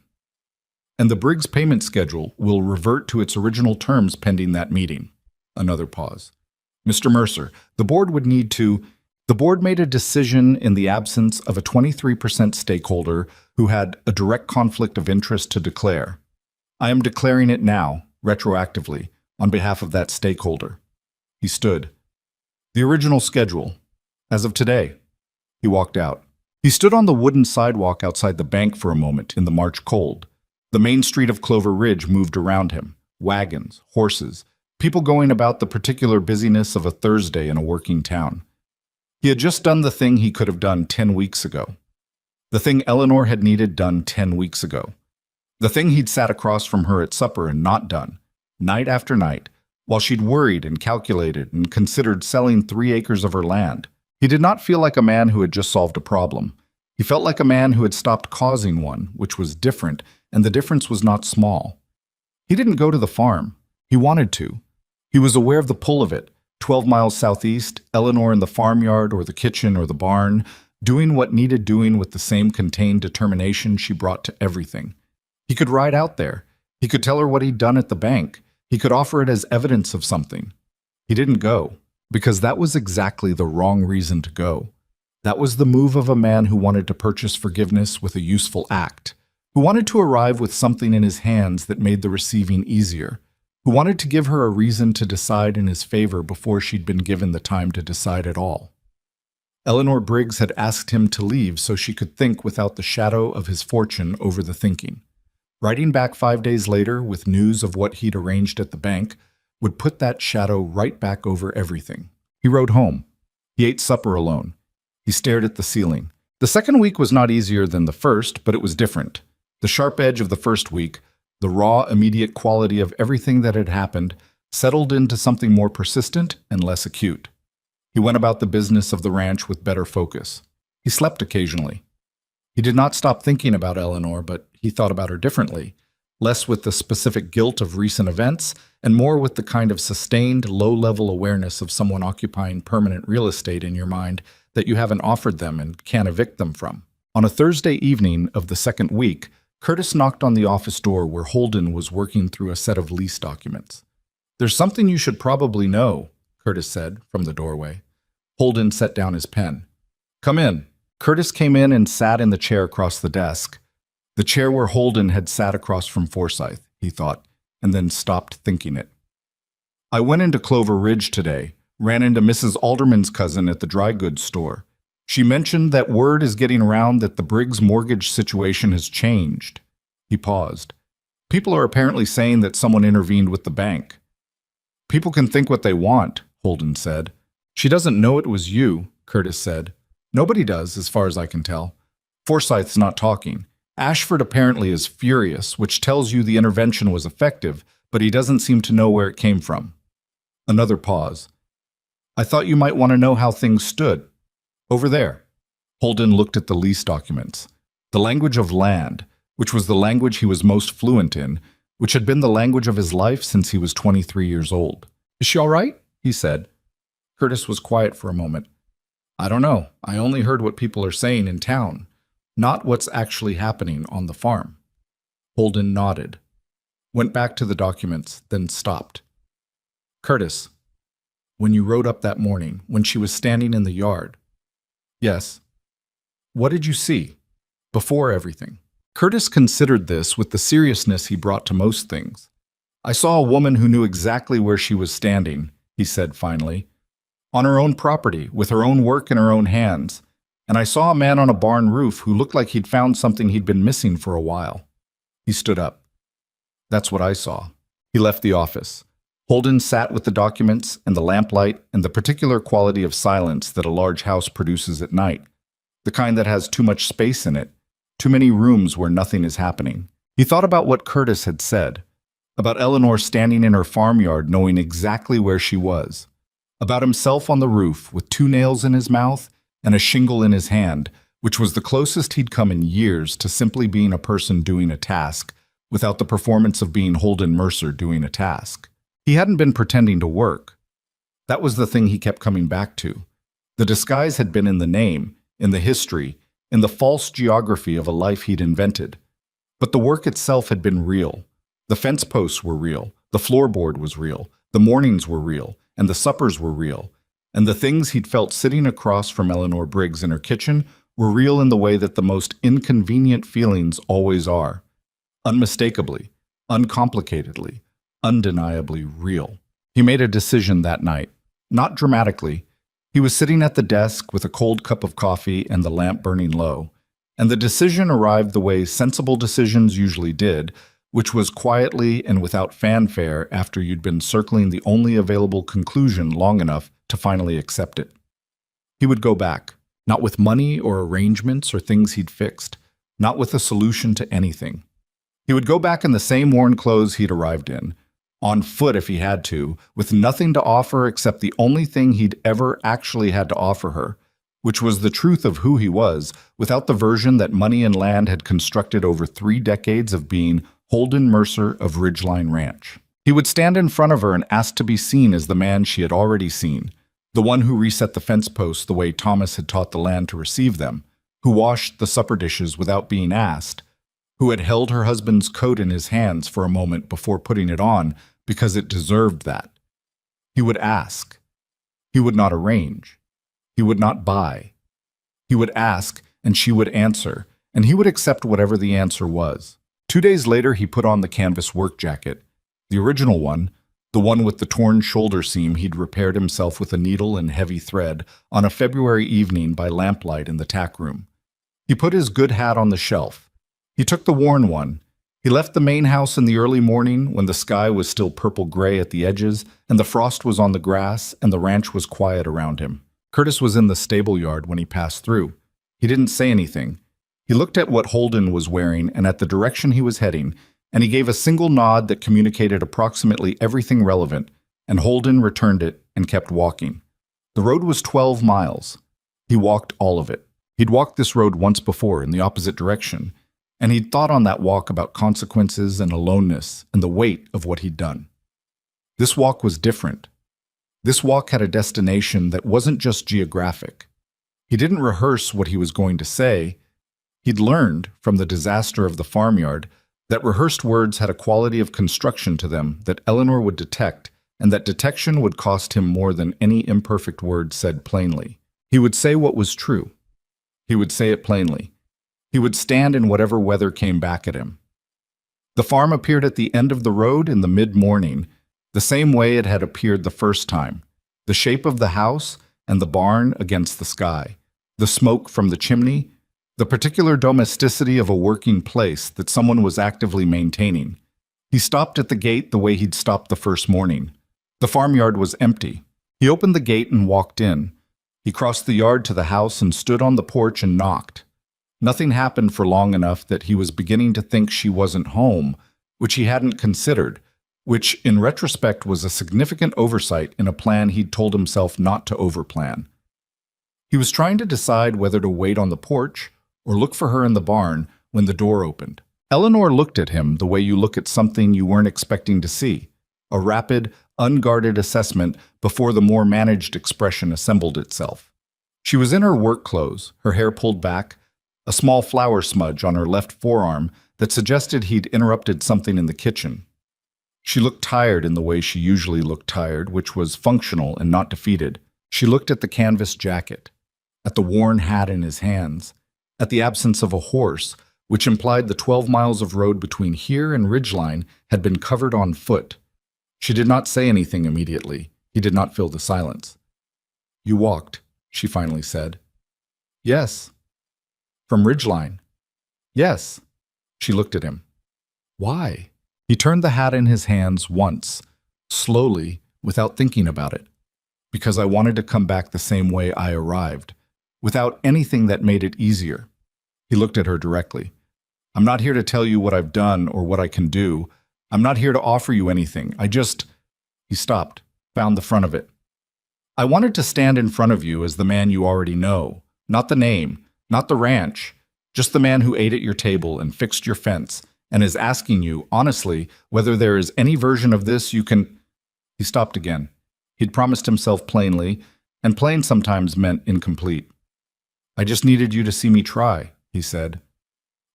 "And the Briggs payment schedule will revert to its original terms pending that meeting." Another pause. "Mr. Mercer, the board would need to—" "The board made a decision in the absence of a 23% stakeholder who had a direct conflict of interest to declare. I am declaring it now, retroactively, on behalf of that stakeholder." He stood. "The original schedule. As of today." He walked out. He stood on the wooden sidewalk outside the bank for a moment in the March cold. The main street of Clover Ridge moved around him. Wagons, horses, people going about the particular busyness of a Thursday in a working town. He had just done the thing he could have done 10 weeks ago. The thing Eleanor had needed done 10 weeks ago. The thing he'd sat across from her at supper and not done, night after night, while she'd worried and calculated and considered selling 3 acres of her land. He did not feel like a man who had just solved a problem. He felt like a man who had stopped causing one, which was different, and the difference was not small. He didn't go to the farm. He wanted to. He was aware of the pull of it. 12 miles southeast, Eleanor in the farmyard or the kitchen or the barn, doing what needed doing with the same contained determination she brought to everything. He could ride out there. He could tell her what he'd done at the bank. He could offer it as evidence of something. He didn't go. because that was exactly the wrong reason to go. That was the move of a man who wanted to purchase forgiveness with a useful act, who wanted to arrive with something in his hands that made the receiving easier, who wanted to give her a reason to decide in his favor before she'd been given the time to decide at all. Eleanor Briggs had asked him to leave so she could think without the shadow of his fortune over the thinking. Writing back 5 days later with news of what he'd arranged at the bank would put that shadow right back over everything. He rode home. He ate supper alone. He stared at the ceiling. The second week was not easier than the first, but it was different. The sharp edge of the first week, the raw, immediate quality of everything that had happened, settled into something more persistent and less acute. He went about the business of the ranch with better focus. He slept occasionally. He did not stop thinking about Eleanor, but he thought about her differently, less with the specific guilt of recent events and more with the kind of sustained, low-level awareness of someone occupying permanent real estate in your mind that you haven't offered them and can't evict them from. On a Thursday evening of the second week, Curtis knocked on the office door where Holden was working through a set of lease documents. "There's something you should probably know," Curtis said from the doorway. Holden set down his pen. "Come in." Curtis came in and sat in the chair across the desk. The chair where Holden had sat across from Forsyth, he thought, and then stopped thinking it. "I went into Clover Ridge today, ran into Mrs. Alderman's cousin at the dry goods store. She mentioned that word is getting around that the Briggs mortgage situation has changed." He paused. "People are apparently saying that someone intervened with the bank." "People can think what they want," Holden said. "She doesn't know it was you," Curtis said. "Nobody does, as far as I can tell. Forsyth's not talking. Ashford apparently is furious, which tells you the intervention was effective, but he doesn't seem to know where it came from." Another pause. "I thought you might want to know how things stood. Over there." Holden looked at the lease documents. The language of land, which was the language he was most fluent in, which had been the language of his life since he was 23 years old. "Is she all right?" he said. Curtis was quiet for a moment. "I don't know. I only heard what people are saying in town, not what's actually happening on the farm." Holden nodded, went back to the documents, then stopped. "Curtis, when you rode up that morning, when she was standing in the yard." "Yes." "What did you see? Before everything?" Curtis considered this with the seriousness he brought to most things. "I saw a woman who knew exactly where she was standing," he said finally. "On her own property, with her own work in her own hands. And I saw a man on a barn roof who looked like he'd found something he'd been missing for a while." He stood up. "That's what I saw." He left the office. Holden sat with the documents and the lamplight and the particular quality of silence that a large house produces at night, the kind that has too much space in it, too many rooms where nothing is happening. He thought about what Curtis had said, about Eleanor standing in her farmyard knowing exactly where she was, about himself on the roof with 2 nails in his mouth and a shingle in his hand, which was the closest he'd come in years to simply being a person doing a task, without the performance of being Holden Mercer doing a task. He hadn't been pretending to work. That was the thing he kept coming back to. The disguise had been in the name, in the history, in the false geography of a life he'd invented. But the work itself had been real. The fence posts were real, the floorboard was real, the mornings were real, and the suppers were real, and the things he'd felt sitting across from Eleanor Briggs in her kitchen were real in the way that the most inconvenient feelings always are. Unmistakably, uncomplicatedly, undeniably real. He made a decision that night, not dramatically. He was sitting at the desk with a cold cup of coffee and the lamp burning low, and the decision arrived the way sensible decisions usually did, which was quietly and without fanfare after you'd been circling the only available conclusion long enough to finally accept it. He would go back, not with money or arrangements or things he'd fixed, not with a solution to anything. He would go back in the same worn clothes he'd arrived in, on foot if he had to, with nothing to offer except the only thing he'd ever actually had to offer her, which was the truth of who he was, without the version that money and land had constructed over 3 decades of being Holden Mercer of Ridgeline Ranch. He would stand in front of her and ask to be seen as the man she had already seen, the one who reset the fence posts the way Thomas had taught the land to receive them, who washed the supper dishes without being asked, who had held her husband's coat in his hands for a moment before putting it on because it deserved that. He would ask. He would not arrange. He would not buy. He would ask, and she would answer, and he would accept whatever the answer was. 2 days later, he put on the canvas work jacket, the original one, the one with the torn shoulder seam he'd repaired himself with a needle and heavy thread on a February evening by lamplight in the tack room. He put his good hat on the shelf. He took the worn one. He left the main house in the early morning when the sky was still purple-gray at the edges and the frost was on the grass and the ranch was quiet around him. Curtis was in the stable yard when he passed through. He didn't say anything. He looked at what Holden was wearing and at the direction he was heading, and he gave a single nod that communicated approximately everything relevant, and Holden returned it and kept walking. The road was 12 miles. He walked all of it. He'd walked this road once before in the opposite direction, and he'd thought on that walk about consequences and aloneness and the weight of what he'd done. This walk was different. This walk had a destination that wasn't just geographic. He didn't rehearse what he was going to say. He'd learned from the disaster of the farmyard that rehearsed words had a quality of construction to them that Eleanor would detect, and that detection would cost him more than any imperfect word said plainly. He would say what was true. He would say it plainly. He would stand in whatever weather came back at him. The farm appeared at the end of the road in the mid-morning, the same way it had appeared the first time, the shape of the house and the barn against the sky, the smoke from the chimney, the particular domesticity of a working place that someone was actively maintaining. He stopped at the gate the way he'd stopped the first morning. The farmyard was empty. He opened the gate and walked in. He crossed the yard to the house and stood on the porch and knocked. Nothing happened for long enough that he was beginning to think she wasn't home, which he hadn't considered, which in retrospect was a significant oversight in a plan he'd told himself not to overplan. He was trying to decide whether to wait on the porch or look for her in the barn when the door opened. Eleanor looked at him the way you look at something you weren't expecting to see, a rapid, unguarded assessment before the more managed expression assembled itself. She was in her work clothes, her hair pulled back, a small flour smudge on her left forearm that suggested he'd interrupted something in the kitchen. She looked tired in the way she usually looked tired, which was functional and not defeated. She looked at the canvas jacket, at the worn hat in his hands, at the absence of a horse, which implied the 12 miles of road between here and Ridgeline had been covered on foot. She did not say anything immediately. He did not fill the silence. "You walked," she finally said. "Yes." "From Ridgeline?" "Yes." She looked at him. "Why?" He turned the hat in his hands once, slowly, without thinking about it. "Because I wanted to come back the same way I arrived, without anything that made it easier." He looked at her directly. "I'm not here to tell you what I've done or what I can do. I'm not here to offer you anything. He stopped, found the front of it. "I wanted to stand in front of you as the man you already know, not the name, not the ranch, just the man who ate at your table and fixed your fence, and is asking you, honestly, whether there is any version of this you can—" He stopped again. He'd promised himself plainly, and plain sometimes meant incomplete. "I just needed you to see me try," he said.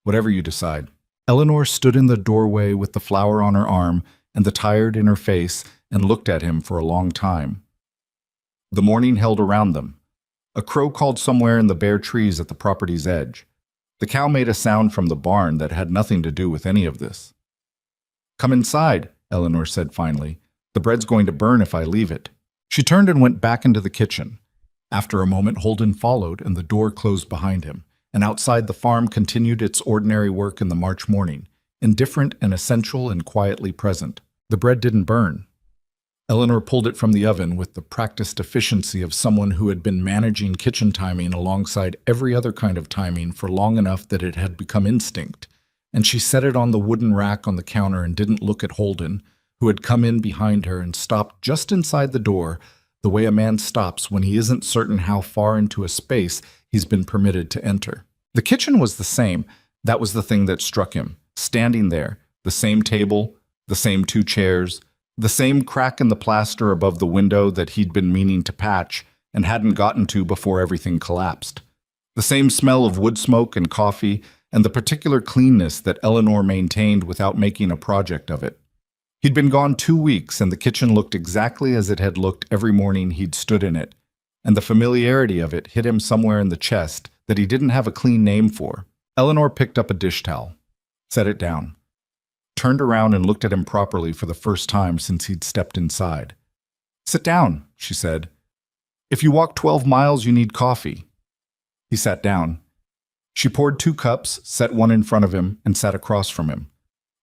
"Whatever you decide." Eleanor stood in the doorway with the flower on her arm and the tired in her face and looked at him for a long time. The morning held around them. A crow called somewhere in the bare trees at the property's edge. The cow made a sound from the barn that had nothing to do with any of this. "Come inside," Eleanor said finally. "The bread's going to burn if I leave it." She turned and went back into the kitchen. After a moment, Holden followed, and the door closed behind him, and outside the farm continued its ordinary work in the March morning, indifferent and essential and quietly present. The bread didn't burn. Eleanor pulled it from the oven with the practiced efficiency of someone who had been managing kitchen timing alongside every other kind of timing for long enough that it had become instinct, and she set it on the wooden rack on the counter and didn't look at Holden, who had come in behind her and stopped just inside the door, the way a man stops when he isn't certain how far into a space he's been permitted to enter. The kitchen was the same. That was the thing that struck him. Standing there, the same table, the same 2 chairs, the same crack in the plaster above the window that he'd been meaning to patch and hadn't gotten to before everything collapsed. The same smell of wood smoke and coffee, and the particular cleanness that Eleanor maintained without making a project of it. He'd been gone 2 weeks, and the kitchen looked exactly as it had looked every morning he'd stood in it, and the familiarity of it hit him somewhere in the chest that he didn't have a clean name for. Eleanor picked up a dish towel, set it down, turned around and looked at him properly for the first time since he'd stepped inside. "Sit down," she said. "If you walk 12 miles, you need coffee." He sat down. She poured 2 cups, set one in front of him, and sat across from him.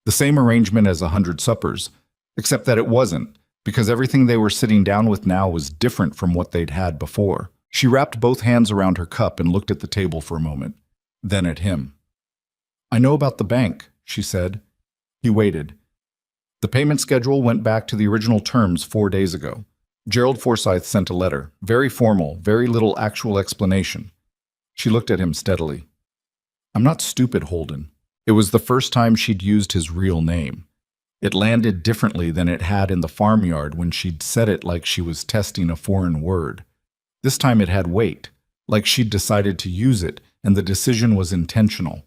The same arrangement as 100 suppers, except that it wasn't, because everything they were sitting down with now was different from what they'd had before. She wrapped both hands around her cup and looked at the table for a moment, then at him. "I know about the bank," she said. He waited. "The payment schedule went back to the original terms 4 days ago. Gerald Forsyth sent a letter, very formal, very little actual explanation." She looked at him steadily. "I'm not stupid, Holden." It was the first time she'd used his real name. It landed differently than it had in the farmyard when she'd said it like she was testing a foreign word. This time it had weight, like she'd decided to use it, and the decision was intentional.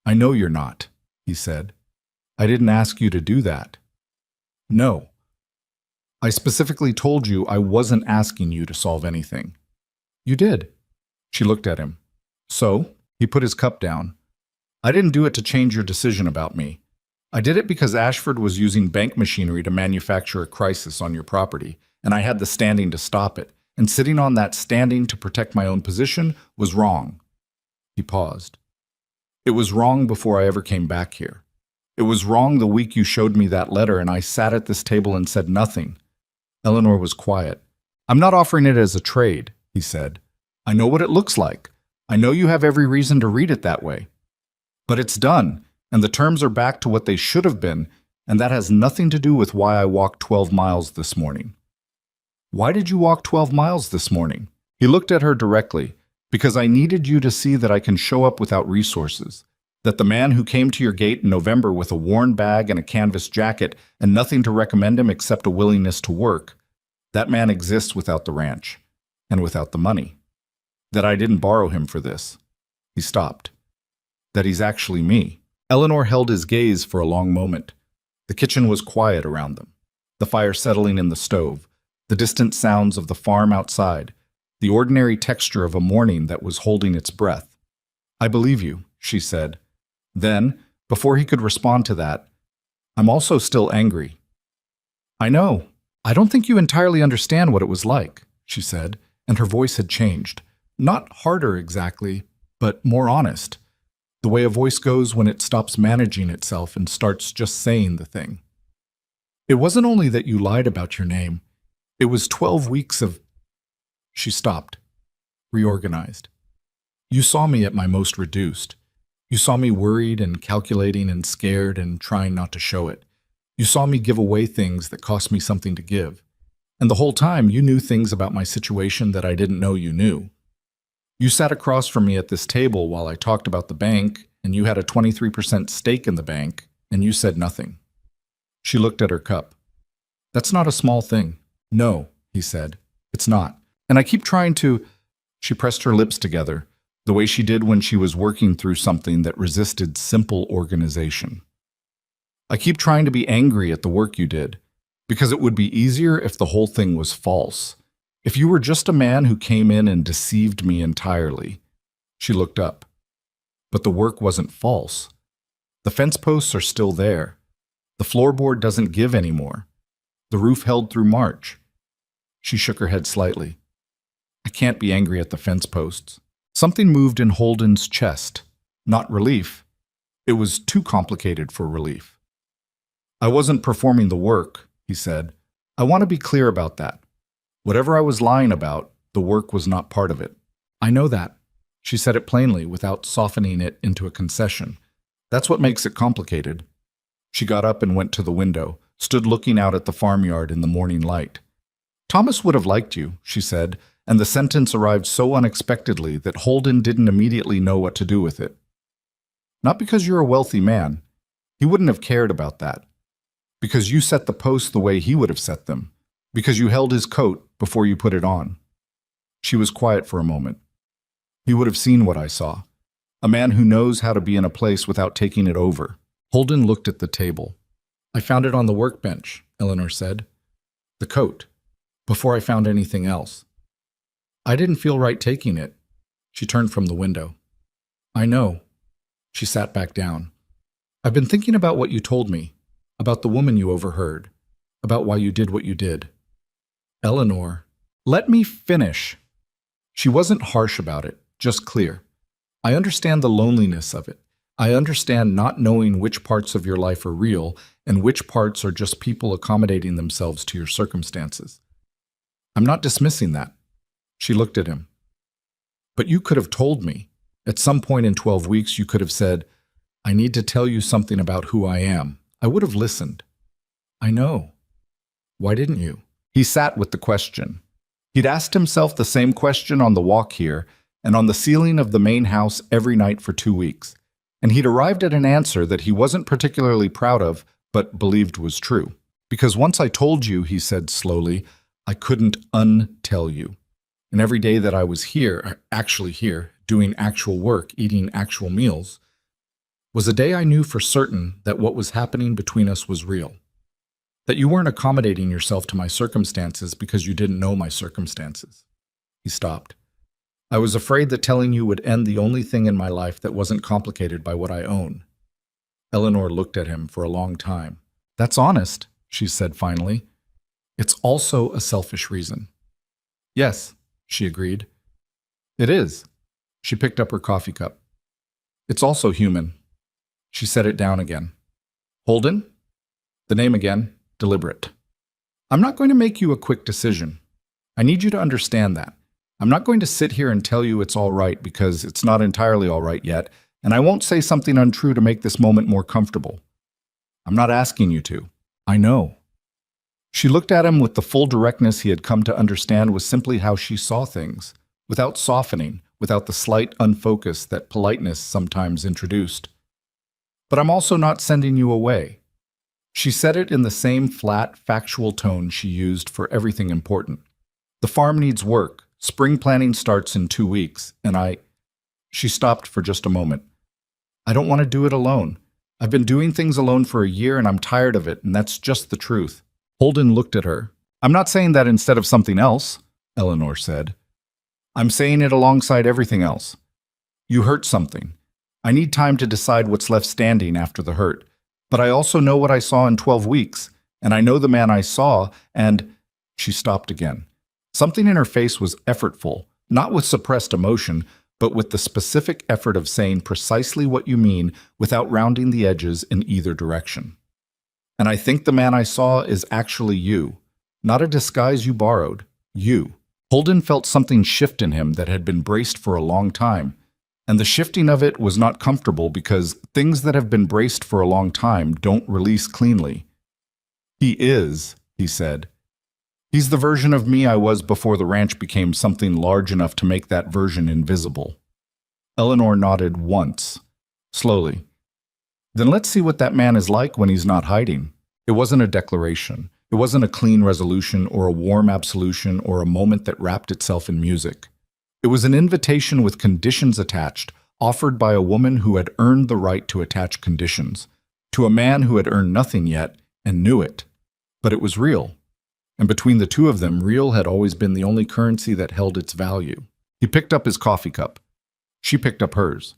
"I know you're not," he said. "I didn't ask you to do that." "No. I specifically told you I wasn't asking you to solve anything." "You did." She looked at him. "So?" He put his cup down. "I didn't do it to change your decision about me. I did it because Ashford was using bank machinery to manufacture a crisis on your property, and I had the standing to stop it, and sitting on that standing to protect my own position was wrong." He paused. "It was wrong before I ever came back here. It was wrong the week you showed me that letter and I sat at this table and said nothing." Eleanor was quiet. "I'm not offering it as a trade," he said. "I know what it looks like. I know you have every reason to read it that way. But it's done, and the terms are back to what they should have been, and that has nothing to do with why I walked 12 miles this morning." "Why did you walk 12 miles this morning?" He looked at her directly. "Because I needed you to see that I can show up without resources. That the man who came to your gate in November with a worn bag and a canvas jacket and nothing to recommend him except a willingness to work, that man exists without the ranch, and without the money. That I didn't borrow him for this." He stopped. "That he's actually me." Eleanor held his gaze for a long moment. The kitchen was quiet around them, the fire settling in the stove, the distant sounds of the farm outside, the ordinary texture of a morning that was holding its breath. "I believe you," she said. Then, before he could respond to that, "I'm also still angry." "I know. I don't think you entirely understand what it was like," she said, and her voice had changed. Not harder exactly, but more honest. The way a voice goes when it stops managing itself and starts just saying the thing. "It wasn't only that you lied about your name. It was 12 weeks of—" She stopped, reorganized. "You saw me at my most reduced. You saw me worried and calculating and scared and trying not to show it. You saw me give away things that cost me something to give. And the whole time you knew things about my situation that I didn't know you knew. You sat across from me at this table while I talked about the bank, and you had a 23% stake in the bank, and you said nothing." She looked at her cup. "That's not a small thing." "No," he said. "It's not. And I keep trying to—" She pressed her lips together, the way she did when she was working through something that resisted simple organization. "I keep trying to be angry at the work you did, because it would be easier if the whole thing was false. If you were just a man who came in and deceived me entirely." She looked up. "But the work wasn't false. The fence posts are still there. The floorboard doesn't give anymore. The roof held through March." She shook her head slightly. "I can't be angry at the fence posts." Something moved in Holden's chest. Not relief. It was too complicated for relief. "I wasn't performing the work," he said. "I want to be clear about that. Whatever I was lying about, the work was not part of it." "I know that." She said it plainly, without softening it into a concession. "That's what makes it complicated." She got up and went to the window, stood looking out at the farmyard in the morning light. "Thomas would have liked you," she said, and the sentence arrived so unexpectedly that Holden didn't immediately know what to do with it. "Not because you're a wealthy man. He wouldn't have cared about that. Because you set the posts the way he would have set them. Because you held his coat before you put it on." She was quiet for a moment. "He would have seen what I saw. A man who knows how to be in a place without taking it over." Holden looked at the table. I found it on the workbench, Eleanor said. The coat. Before I found anything else. I didn't feel right taking it. She turned from the window. I know. She sat back down. I've been thinking about what you told me, about the woman you overheard, about why you did what you did. Eleanor, let me finish. She wasn't harsh about it, just clear. I understand the loneliness of it. I understand not knowing which parts of your life are real and which parts are just people accommodating themselves to your circumstances. I'm not dismissing that. She looked at him. But you could have told me. At some point in 12 weeks, you could have said, I need to tell you something about who I am. I would have listened. I know. Why didn't you? He sat with the question. He'd asked himself the same question on the walk here and on the ceiling of the main house every night for 2 weeks. And he'd arrived at an answer that he wasn't particularly proud of, but believed was true. Because once I told you, he said slowly, I couldn't untell you. And every day that I was here, actually here, doing actual work, eating actual meals, was a day I knew for certain that what was happening between us was real. That you weren't accommodating yourself to my circumstances because you didn't know my circumstances. He stopped. I was afraid that telling you would end the only thing in my life that wasn't complicated by what I own. Eleanor looked at him for a long time. That's honest, she said finally. It's also a selfish reason. Yes, she agreed. It is. She picked up her coffee cup. It's also human. She set it down again. Holden? The name again, deliberate. I'm not going to make you a quick decision. I need you to understand that. I'm not going to sit here and tell you it's all right because it's not entirely all right yet, and I won't say something untrue to make this moment more comfortable. I'm not asking you to. I know. She looked at him with the full directness he had come to understand was simply how she saw things, without softening, without the slight unfocus that politeness sometimes introduced. But I'm also not sending you away. She said it in the same flat, factual tone she used for everything important. The farm needs work. Spring planting starts in 2 weeks, and She stopped for just a moment. I don't want to do it alone. I've been doing things alone for a year and I'm tired of it, and that's just the truth. Holden looked at her. I'm not saying that instead of something else, Eleanor said. I'm saying it alongside everything else. You hurt something. I need time to decide what's left standing after the hurt. But I also know what I saw in 12 weeks, and I know the man I saw, and... She stopped again. Something in her face was effortful, not with suppressed emotion, but with the specific effort of saying precisely what you mean without rounding the edges in either direction. And I think the man I saw is actually you, not a disguise you borrowed, you. Holden felt something shift in him that had been braced for a long time, and the shifting of it was not comfortable because things that have been braced for a long time don't release cleanly. He is, he said. He's the version of me I was before the ranch became something large enough to make that version invisible. Eleanor nodded once, slowly. Then let's see what that man is like when he's not hiding. It wasn't a declaration. It wasn't a clean resolution or a warm absolution or a moment that wrapped itself in music. It was an invitation with conditions attached, offered by a woman who had earned the right to attach conditions, to a man who had earned nothing yet and knew it. But it was real. And between the two of them, real had always been the only currency that held its value. He picked up his coffee cup. She picked up hers.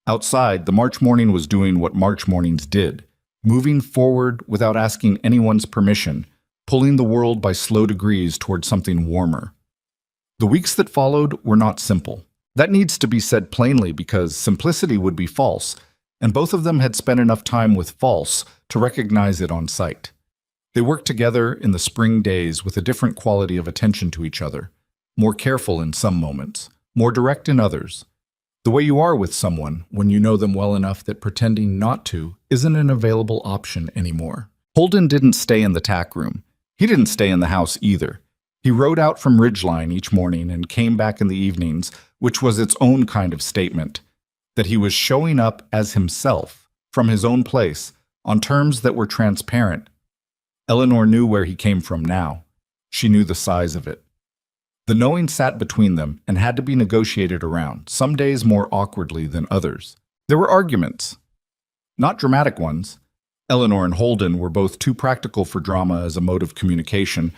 Outside, the March morning was doing what March mornings did, moving forward without asking anyone's permission, pulling the world by slow degrees toward something warmer. The weeks that followed were not simple. That needs to be said plainly because simplicity would be false, and both of them had spent enough time with false to recognize it on sight. They worked together in the spring days with a different quality of attention to each other, more careful in some moments, more direct in others. The way you are with someone when you know them well enough that pretending not to isn't an available option anymore. Holden didn't stay in the tack room. He didn't stay in the house either. He rode out from Ridgeline each morning and came back in the evenings, which was its own kind of statement, that he was showing up as himself, from his own place, on terms that were transparent. Eleanor knew where he came from now. She knew the size of it. The knowing sat between them and had to be negotiated around, some days more awkwardly than others. There were arguments. Not dramatic ones. Eleanor and Holden were both too practical for drama as a mode of communication,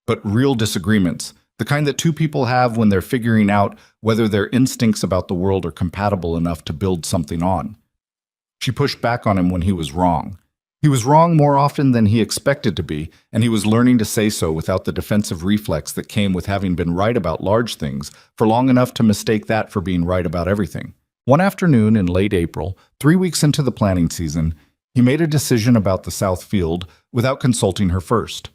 but real disagreements, the kind that two people have when they're figuring out whether their instincts about the world are compatible enough to build something on. She pushed back on him when he was wrong. He was wrong more often than he expected to be, and he was learning to say so without the defensive reflex that came with having been right about large things for long enough to mistake that for being right about everything. One afternoon in late April, 3 weeks into the planting season, he made a decision about the South Field without consulting her first.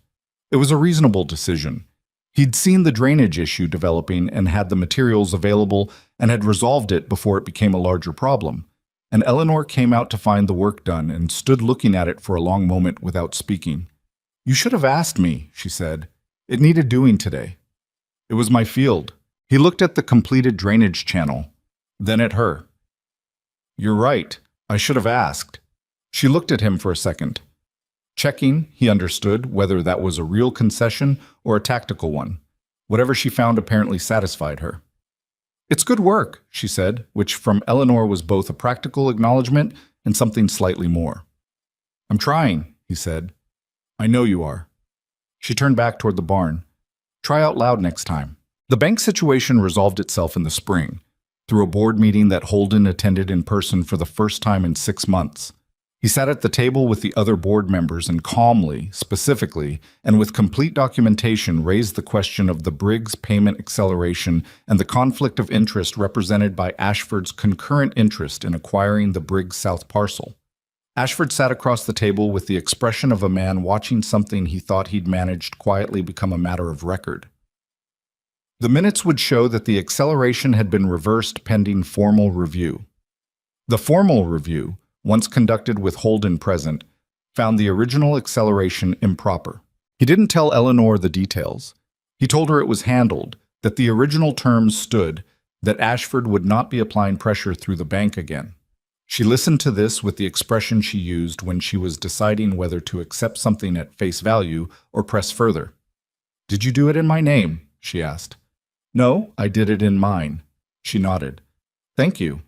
It was a reasonable decision. He'd seen the drainage issue developing and had the materials available and had resolved it before it became a larger problem. And Eleanor came out to find the work done and stood looking at it for a long moment without speaking. "You should have asked me," she said. "It needed doing today." "It was my field." He looked at the completed drainage channel, then at her. "You're right. I should have asked." She looked at him for a second. Checking, he understood, whether that was a real concession or a tactical one. Whatever she found apparently satisfied her. "It's good work," she said, which from Eleanor was both a practical acknowledgement and something slightly more. "I'm trying," he said. "I know you are." She turned back toward the barn. "Try out loud next time." The bank situation resolved itself in the spring, through a board meeting that Holden attended in person for the first time in 6 months. He sat at the table with the other board members and calmly, specifically, and with complete documentation raised the question of the Briggs payment acceleration and the conflict of interest represented by Ashford's concurrent interest in acquiring the Briggs South parcel. Ashford sat across the table with the expression of a man watching something he thought he'd managed quietly become a matter of record. The minutes would show that the acceleration had been reversed pending formal review. The formal review, once conducted with Holden present, found the original acceleration improper. He didn't tell Eleanor the details. He told her it was handled, that the original terms stood, that Ashford would not be applying pressure through the bank again. She listened to this with the expression she used when she was deciding whether to accept something at face value or press further. "Did you do it in my name?" she asked. "No, I did it in mine." She nodded. "Thank you."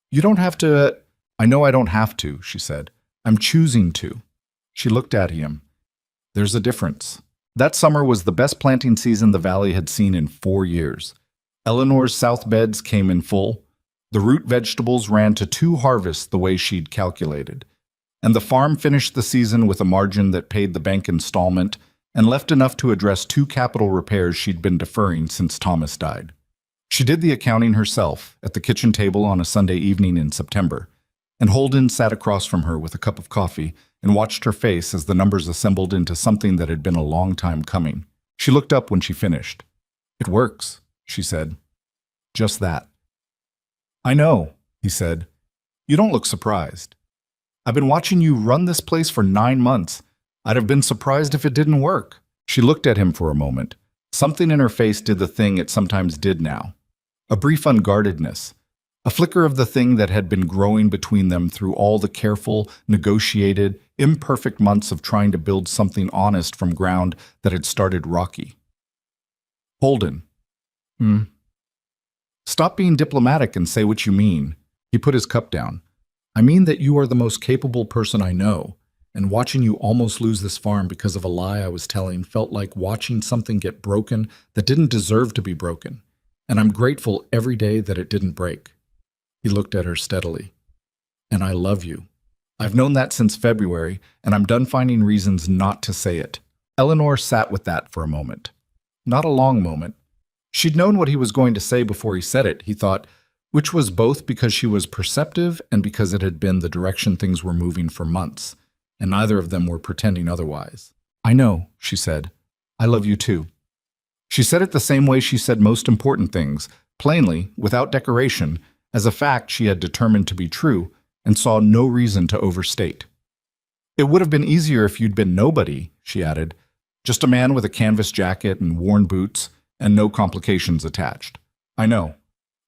"You don't have to—" "I know I don't have to," she said. "I'm choosing to." She looked at him. "There's a difference." That summer was the best planting season the valley had seen in 4 years. Eleanor's south beds came in full. The root vegetables ran to 2 harvests the way she'd calculated. And the farm finished the season with a margin that paid the bank installment and left enough to address 2 capital repairs she'd been deferring since Thomas died. She did the accounting herself at the kitchen table on a Sunday evening in September, and Holden sat across from her with a cup of coffee and watched her face as the numbers assembled into something that had been a long time coming. She looked up when she finished. "It works," she said. "Just that." "I know," he said. "You don't look surprised. I've been watching you run this place for 9 months. I'd have been surprised if it didn't work." She looked at him for a moment. Something in her face did the thing it sometimes did now. A brief unguardedness. A flicker of the thing that had been growing between them through all the careful, negotiated, imperfect months of trying to build something honest from ground that had started rocky. "Holden." "Stop being diplomatic and say what you mean." He put his cup down. "I mean that you are the most capable person I know, and watching you almost lose this farm because of a lie I was telling felt like watching something get broken that didn't deserve to be broken, and I'm grateful every day that it didn't break." He looked at her steadily. "And I love you. I've known that since February, and I'm done finding reasons not to say it." Eleanor sat with that for a moment. Not a long moment. She'd known what he was going to say before he said it, he thought, which was both because she was perceptive and because it had been the direction things were moving for months, and neither of them were pretending otherwise. "I know," she said. "I love you too." She said it the same way she said most important things, plainly, without decoration, as a fact she had determined to be true and saw no reason to overstate. "It would have been easier if you'd been nobody," she added, "just a man with a canvas jacket and worn boots and no complications attached. I know,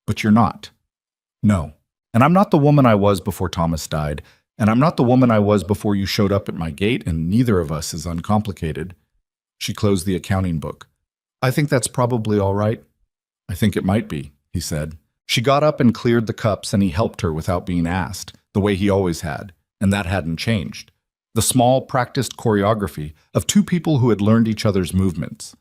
but you're not." "No. And I'm not the woman I was before Thomas died, and I'm not the woman I was before you showed up at my gate, and neither of us is uncomplicated." She closed the accounting book. "I think that's probably all right." "I think it might be," he said. She got up and cleared the cups, and he helped her without being asked, the way he always had, and that hadn't changed. the small, practiced choreography of two people who had learned each other's movements.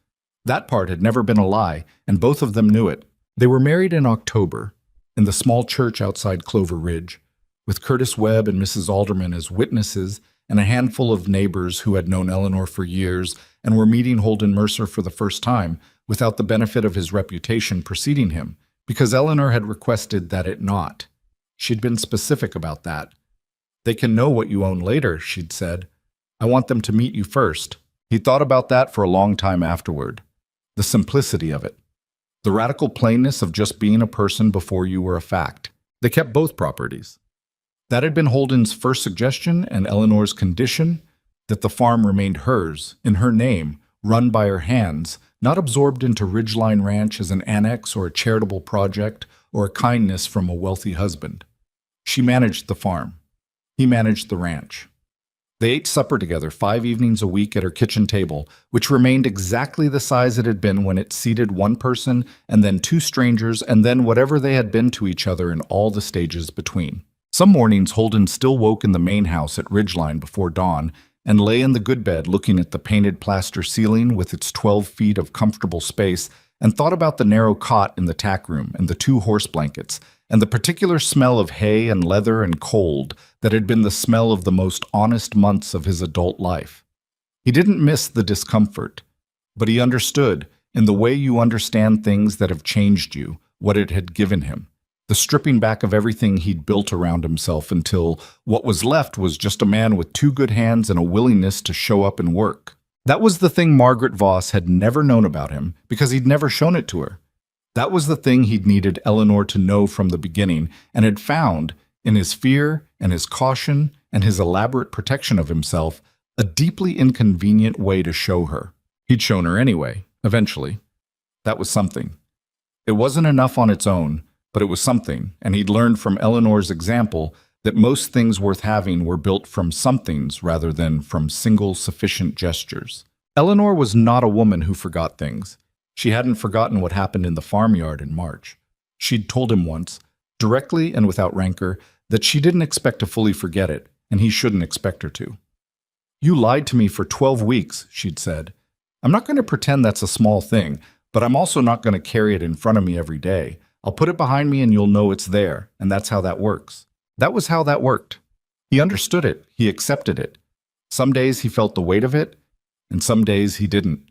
That part had never been a lie, and both of them knew it. They were married in October, in the small church outside Clover Ridge, with Curtis Webb and Mrs. Alderman as witnesses and a handful of neighbors who had known Eleanor for years and were meeting Holden Mercer for the first time without the benefit of his reputation preceding him, because Eleanor had requested that it not. She'd been specific about that. "They can know what you own later," she'd said. "I want them to meet you first." He thought about that for a long time afterward. The simplicity of it. The radical plainness of just being a person before you were a fact. They kept both properties. That had been Holden's first suggestion and Eleanor's condition, that the farm remained hers, in her name, run by her hands, not absorbed into Ridgeline Ranch as an annex or a charitable project or a kindness from a wealthy husband. She managed the farm. He managed the ranch. They ate supper together 5 evenings a week at her kitchen table, which remained exactly the size it had been when it seated one person and then 2 strangers and then whatever they had been to each other in all the stages between. Some mornings Holden still woke in the main house at Ridgeline before dawn and lay in the good bed looking at the painted plaster ceiling with its 12 feet of comfortable space and thought about the narrow cot in the tack room and the 2 horse blankets and the particular smell of hay and leather and cold that had been the smell of the most honest months of his adult life. He didn't miss the discomfort, but he understood, in the way you understand things that have changed you, what it had given him. The stripping back of everything he'd built around himself until what was left was just a man with 2 good hands and a willingness to show up and work. That was the thing Margaret Voss had never known about him because he'd never shown it to her. That was the thing he'd needed Eleanor to know from the beginning and had found, in his fear and his caution and his elaborate protection of himself, a deeply inconvenient way to show her. He'd shown her anyway, eventually. That was something. It wasn't enough on its own, but it was something, and he'd learned from Eleanor's example that most things worth having were built from somethings rather than from single sufficient gestures. Eleanor was not a woman who forgot things. She hadn't forgotten what happened in the farmyard in March. She'd told him once, directly and without rancor, that she didn't expect to fully forget it, and he shouldn't expect her to. "You lied to me for 12 weeks, she'd said. "I'm not going to pretend that's a small thing, but I'm also not going to carry it in front of me every day. I'll put it behind me and you'll know it's there, and that's how that works." That was how that worked. He understood it. He accepted it. Some days he felt the weight of it, and some days he didn't.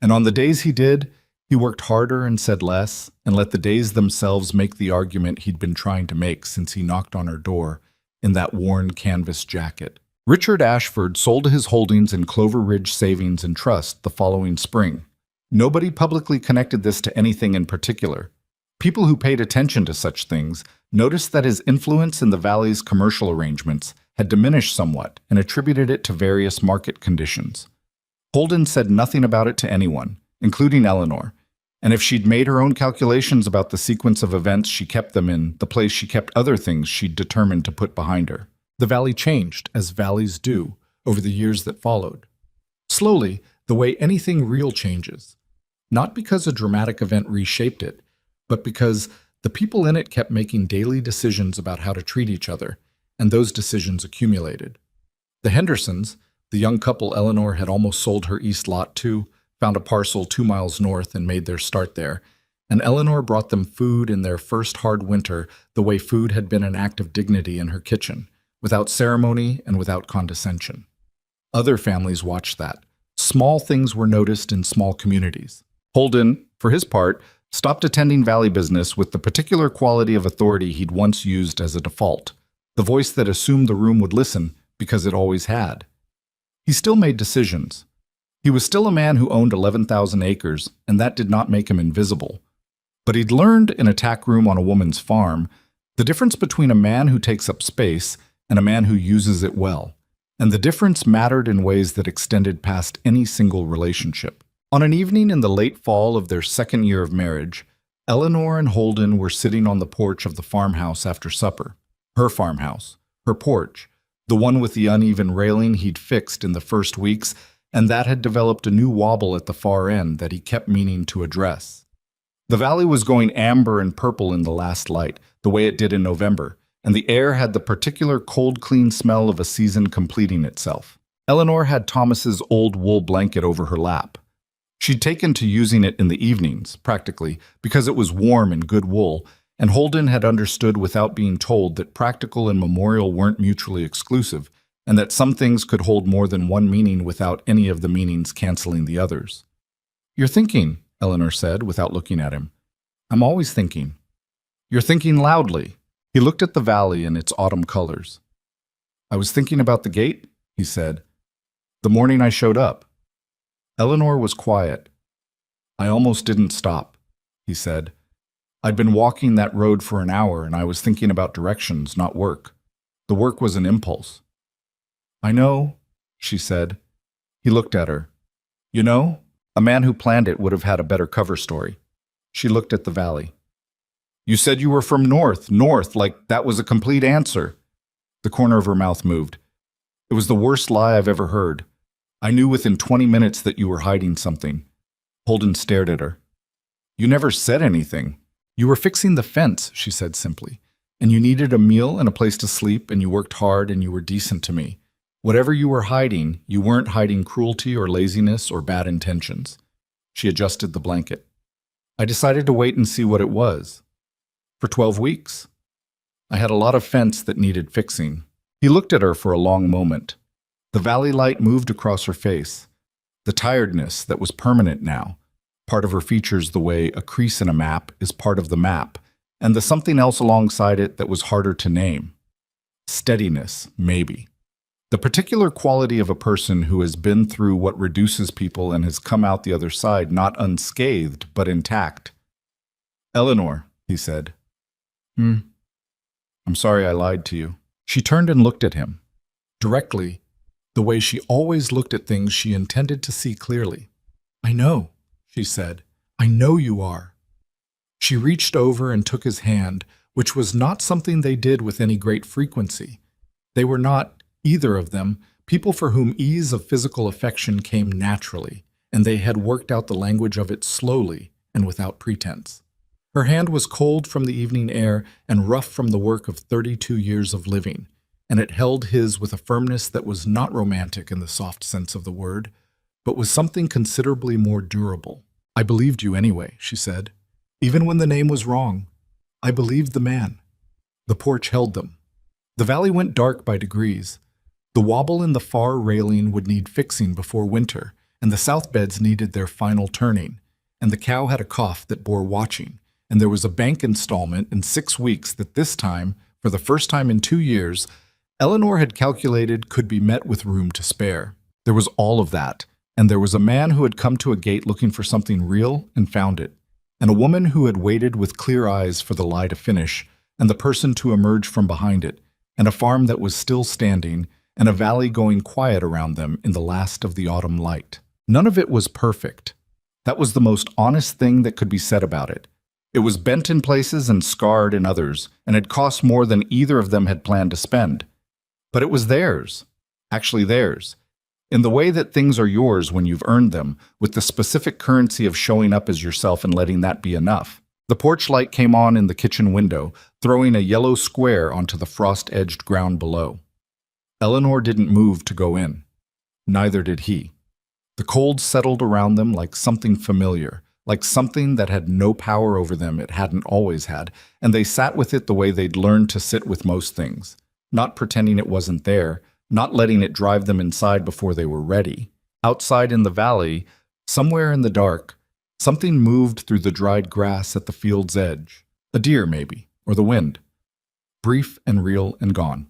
And on the days he did, he worked harder and said less, and let the days themselves make the argument he'd been trying to make since he knocked on her door in that worn canvas jacket. Richard Ashford sold his holdings in Clover Ridge Savings and Trust the following spring. Nobody publicly connected this to anything in particular. People who paid attention to such things noticed that his influence in the Valley's commercial arrangements had diminished somewhat and attributed it to various market conditions. Holden said nothing about it to anyone, including Eleanor, and if she'd made her own calculations about the sequence of events she kept them in, the place she kept other things she'd determined to put behind her. The Valley changed, as valleys do, over the years that followed. Slowly, the way anything real changes. Not because a dramatic event reshaped it, but because the people in it kept making daily decisions about how to treat each other, and those decisions accumulated. The Hendersons, the young couple Eleanor had almost sold her east lot to, found a parcel 2 miles north and made their start there, and Eleanor brought them food in their first hard winter the way food had been an act of dignity in her kitchen, without ceremony and without condescension. Other families watched that. Small things were noticed in small communities. Holden, for his part, stopped attending Valley business with the particular quality of authority he'd once used as a default, the voice that assumed the room would listen because it always had. He still made decisions. He was still a man who owned 11,000 acres, and that did not make him invisible. But he'd learned in a tack room on a woman's farm the difference between a man who takes up space and a man who uses it well, and the difference mattered in ways that extended past any single relationship. On an evening in the late fall of their second year of marriage, Eleanor and Holden were sitting on the porch of the farmhouse after supper. Her farmhouse, her porch, the one with the uneven railing he'd fixed in the first weeks, and that had developed a new wobble at the far end that he kept meaning to address. The valley was going amber and purple in the last light, the way it did in November, and the air had the particular cold, clean smell of a season completing itself. Eleanor had Thomas's old wool blanket over her lap. She'd taken to using it in the evenings, practically, because it was warm and good wool, and Holden had understood without being told that practical and memorial weren't mutually exclusive, and that some things could hold more than one meaning without any of the meanings canceling the others. "You're thinking," Eleanor said, without looking at him. "I'm always thinking." "You're thinking loudly." He looked at the valley and its autumn colors. "I was thinking about the gate," he said, "the morning I showed up." Eleanor was quiet. "I almost didn't stop," he said. "I'd been walking that road for an hour and I was thinking about directions, not work. The work was an impulse." "I know," she said. He looked at her. "You know, a man who planned it would have had a better cover story." She looked at the valley. "You said you were from north, like that was a complete answer." The corner of her mouth moved. "It was the worst lie I've ever heard. I knew within 20 minutes that you were hiding something." Holden stared at her. "You never said anything." "You were fixing the fence," she said simply. "And you needed a meal and a place to sleep, and you worked hard and you were decent to me. Whatever you were hiding, you weren't hiding cruelty or laziness or bad intentions." She adjusted the blanket. "I decided to wait and see what it was. For 12 weeks. I had a lot of fence that needed fixing." He looked at her for a long moment. The valley light moved across her face. The tiredness that was permanent now, part of her features the way a crease in a map is part of the map, and the something else alongside it that was harder to name. Steadiness, maybe. The particular quality of a person who has been through what reduces people and has come out the other side not unscathed, but intact. "Eleanor," he said. "I'm sorry I lied to you." She turned and looked at him. Directly, the way she always looked at things she intended to see clearly. "I know," she said. "I know you are." She reached over and took his hand, which was not something they did with any great frequency. They were not, either of them, people for whom ease of physical affection came naturally, and they had worked out the language of it slowly and without pretense. Her hand was cold from the evening air and rough from the work of 32 years of living, and it held his with a firmness that was not romantic in the soft sense of the word, but was something considerably more durable. "I believed you anyway," she said. "Even when the name was wrong. I believed the man." The porch held them. The valley went dark by degrees. The wobble in the far railing would need fixing before winter, and the south beds needed their final turning, and the cow had a cough that bore watching, and there was a bank installment in 6 weeks that this time, for the first time in 2 years, Eleanor had calculated could be met with room to spare. There was all of that, and there was a man who had come to a gate looking for something real and found it, and a woman who had waited with clear eyes for the lie to finish, and the person to emerge from behind it, and a farm that was still standing, and a valley going quiet around them in the last of the autumn light. None of it was perfect. That was the most honest thing that could be said about it. It was bent in places and scarred in others, and had cost more than either of them had planned to spend. But it was theirs, actually theirs, in the way that things are yours when you've earned them, with the specific currency of showing up as yourself and letting that be enough. The porch light came on in the kitchen window, throwing a yellow square onto the frost-edged ground below. Eleanor didn't move to go in. Neither did he. The cold settled around them like something familiar, like something that had no power over them it hadn't always had, and they sat with it the way they'd learned to sit with most things, not pretending it wasn't there, not letting it drive them inside before they were ready. Outside in the valley, somewhere in the dark, something moved through the dried grass at the field's edge. A deer, maybe, or the wind. Brief and real and gone.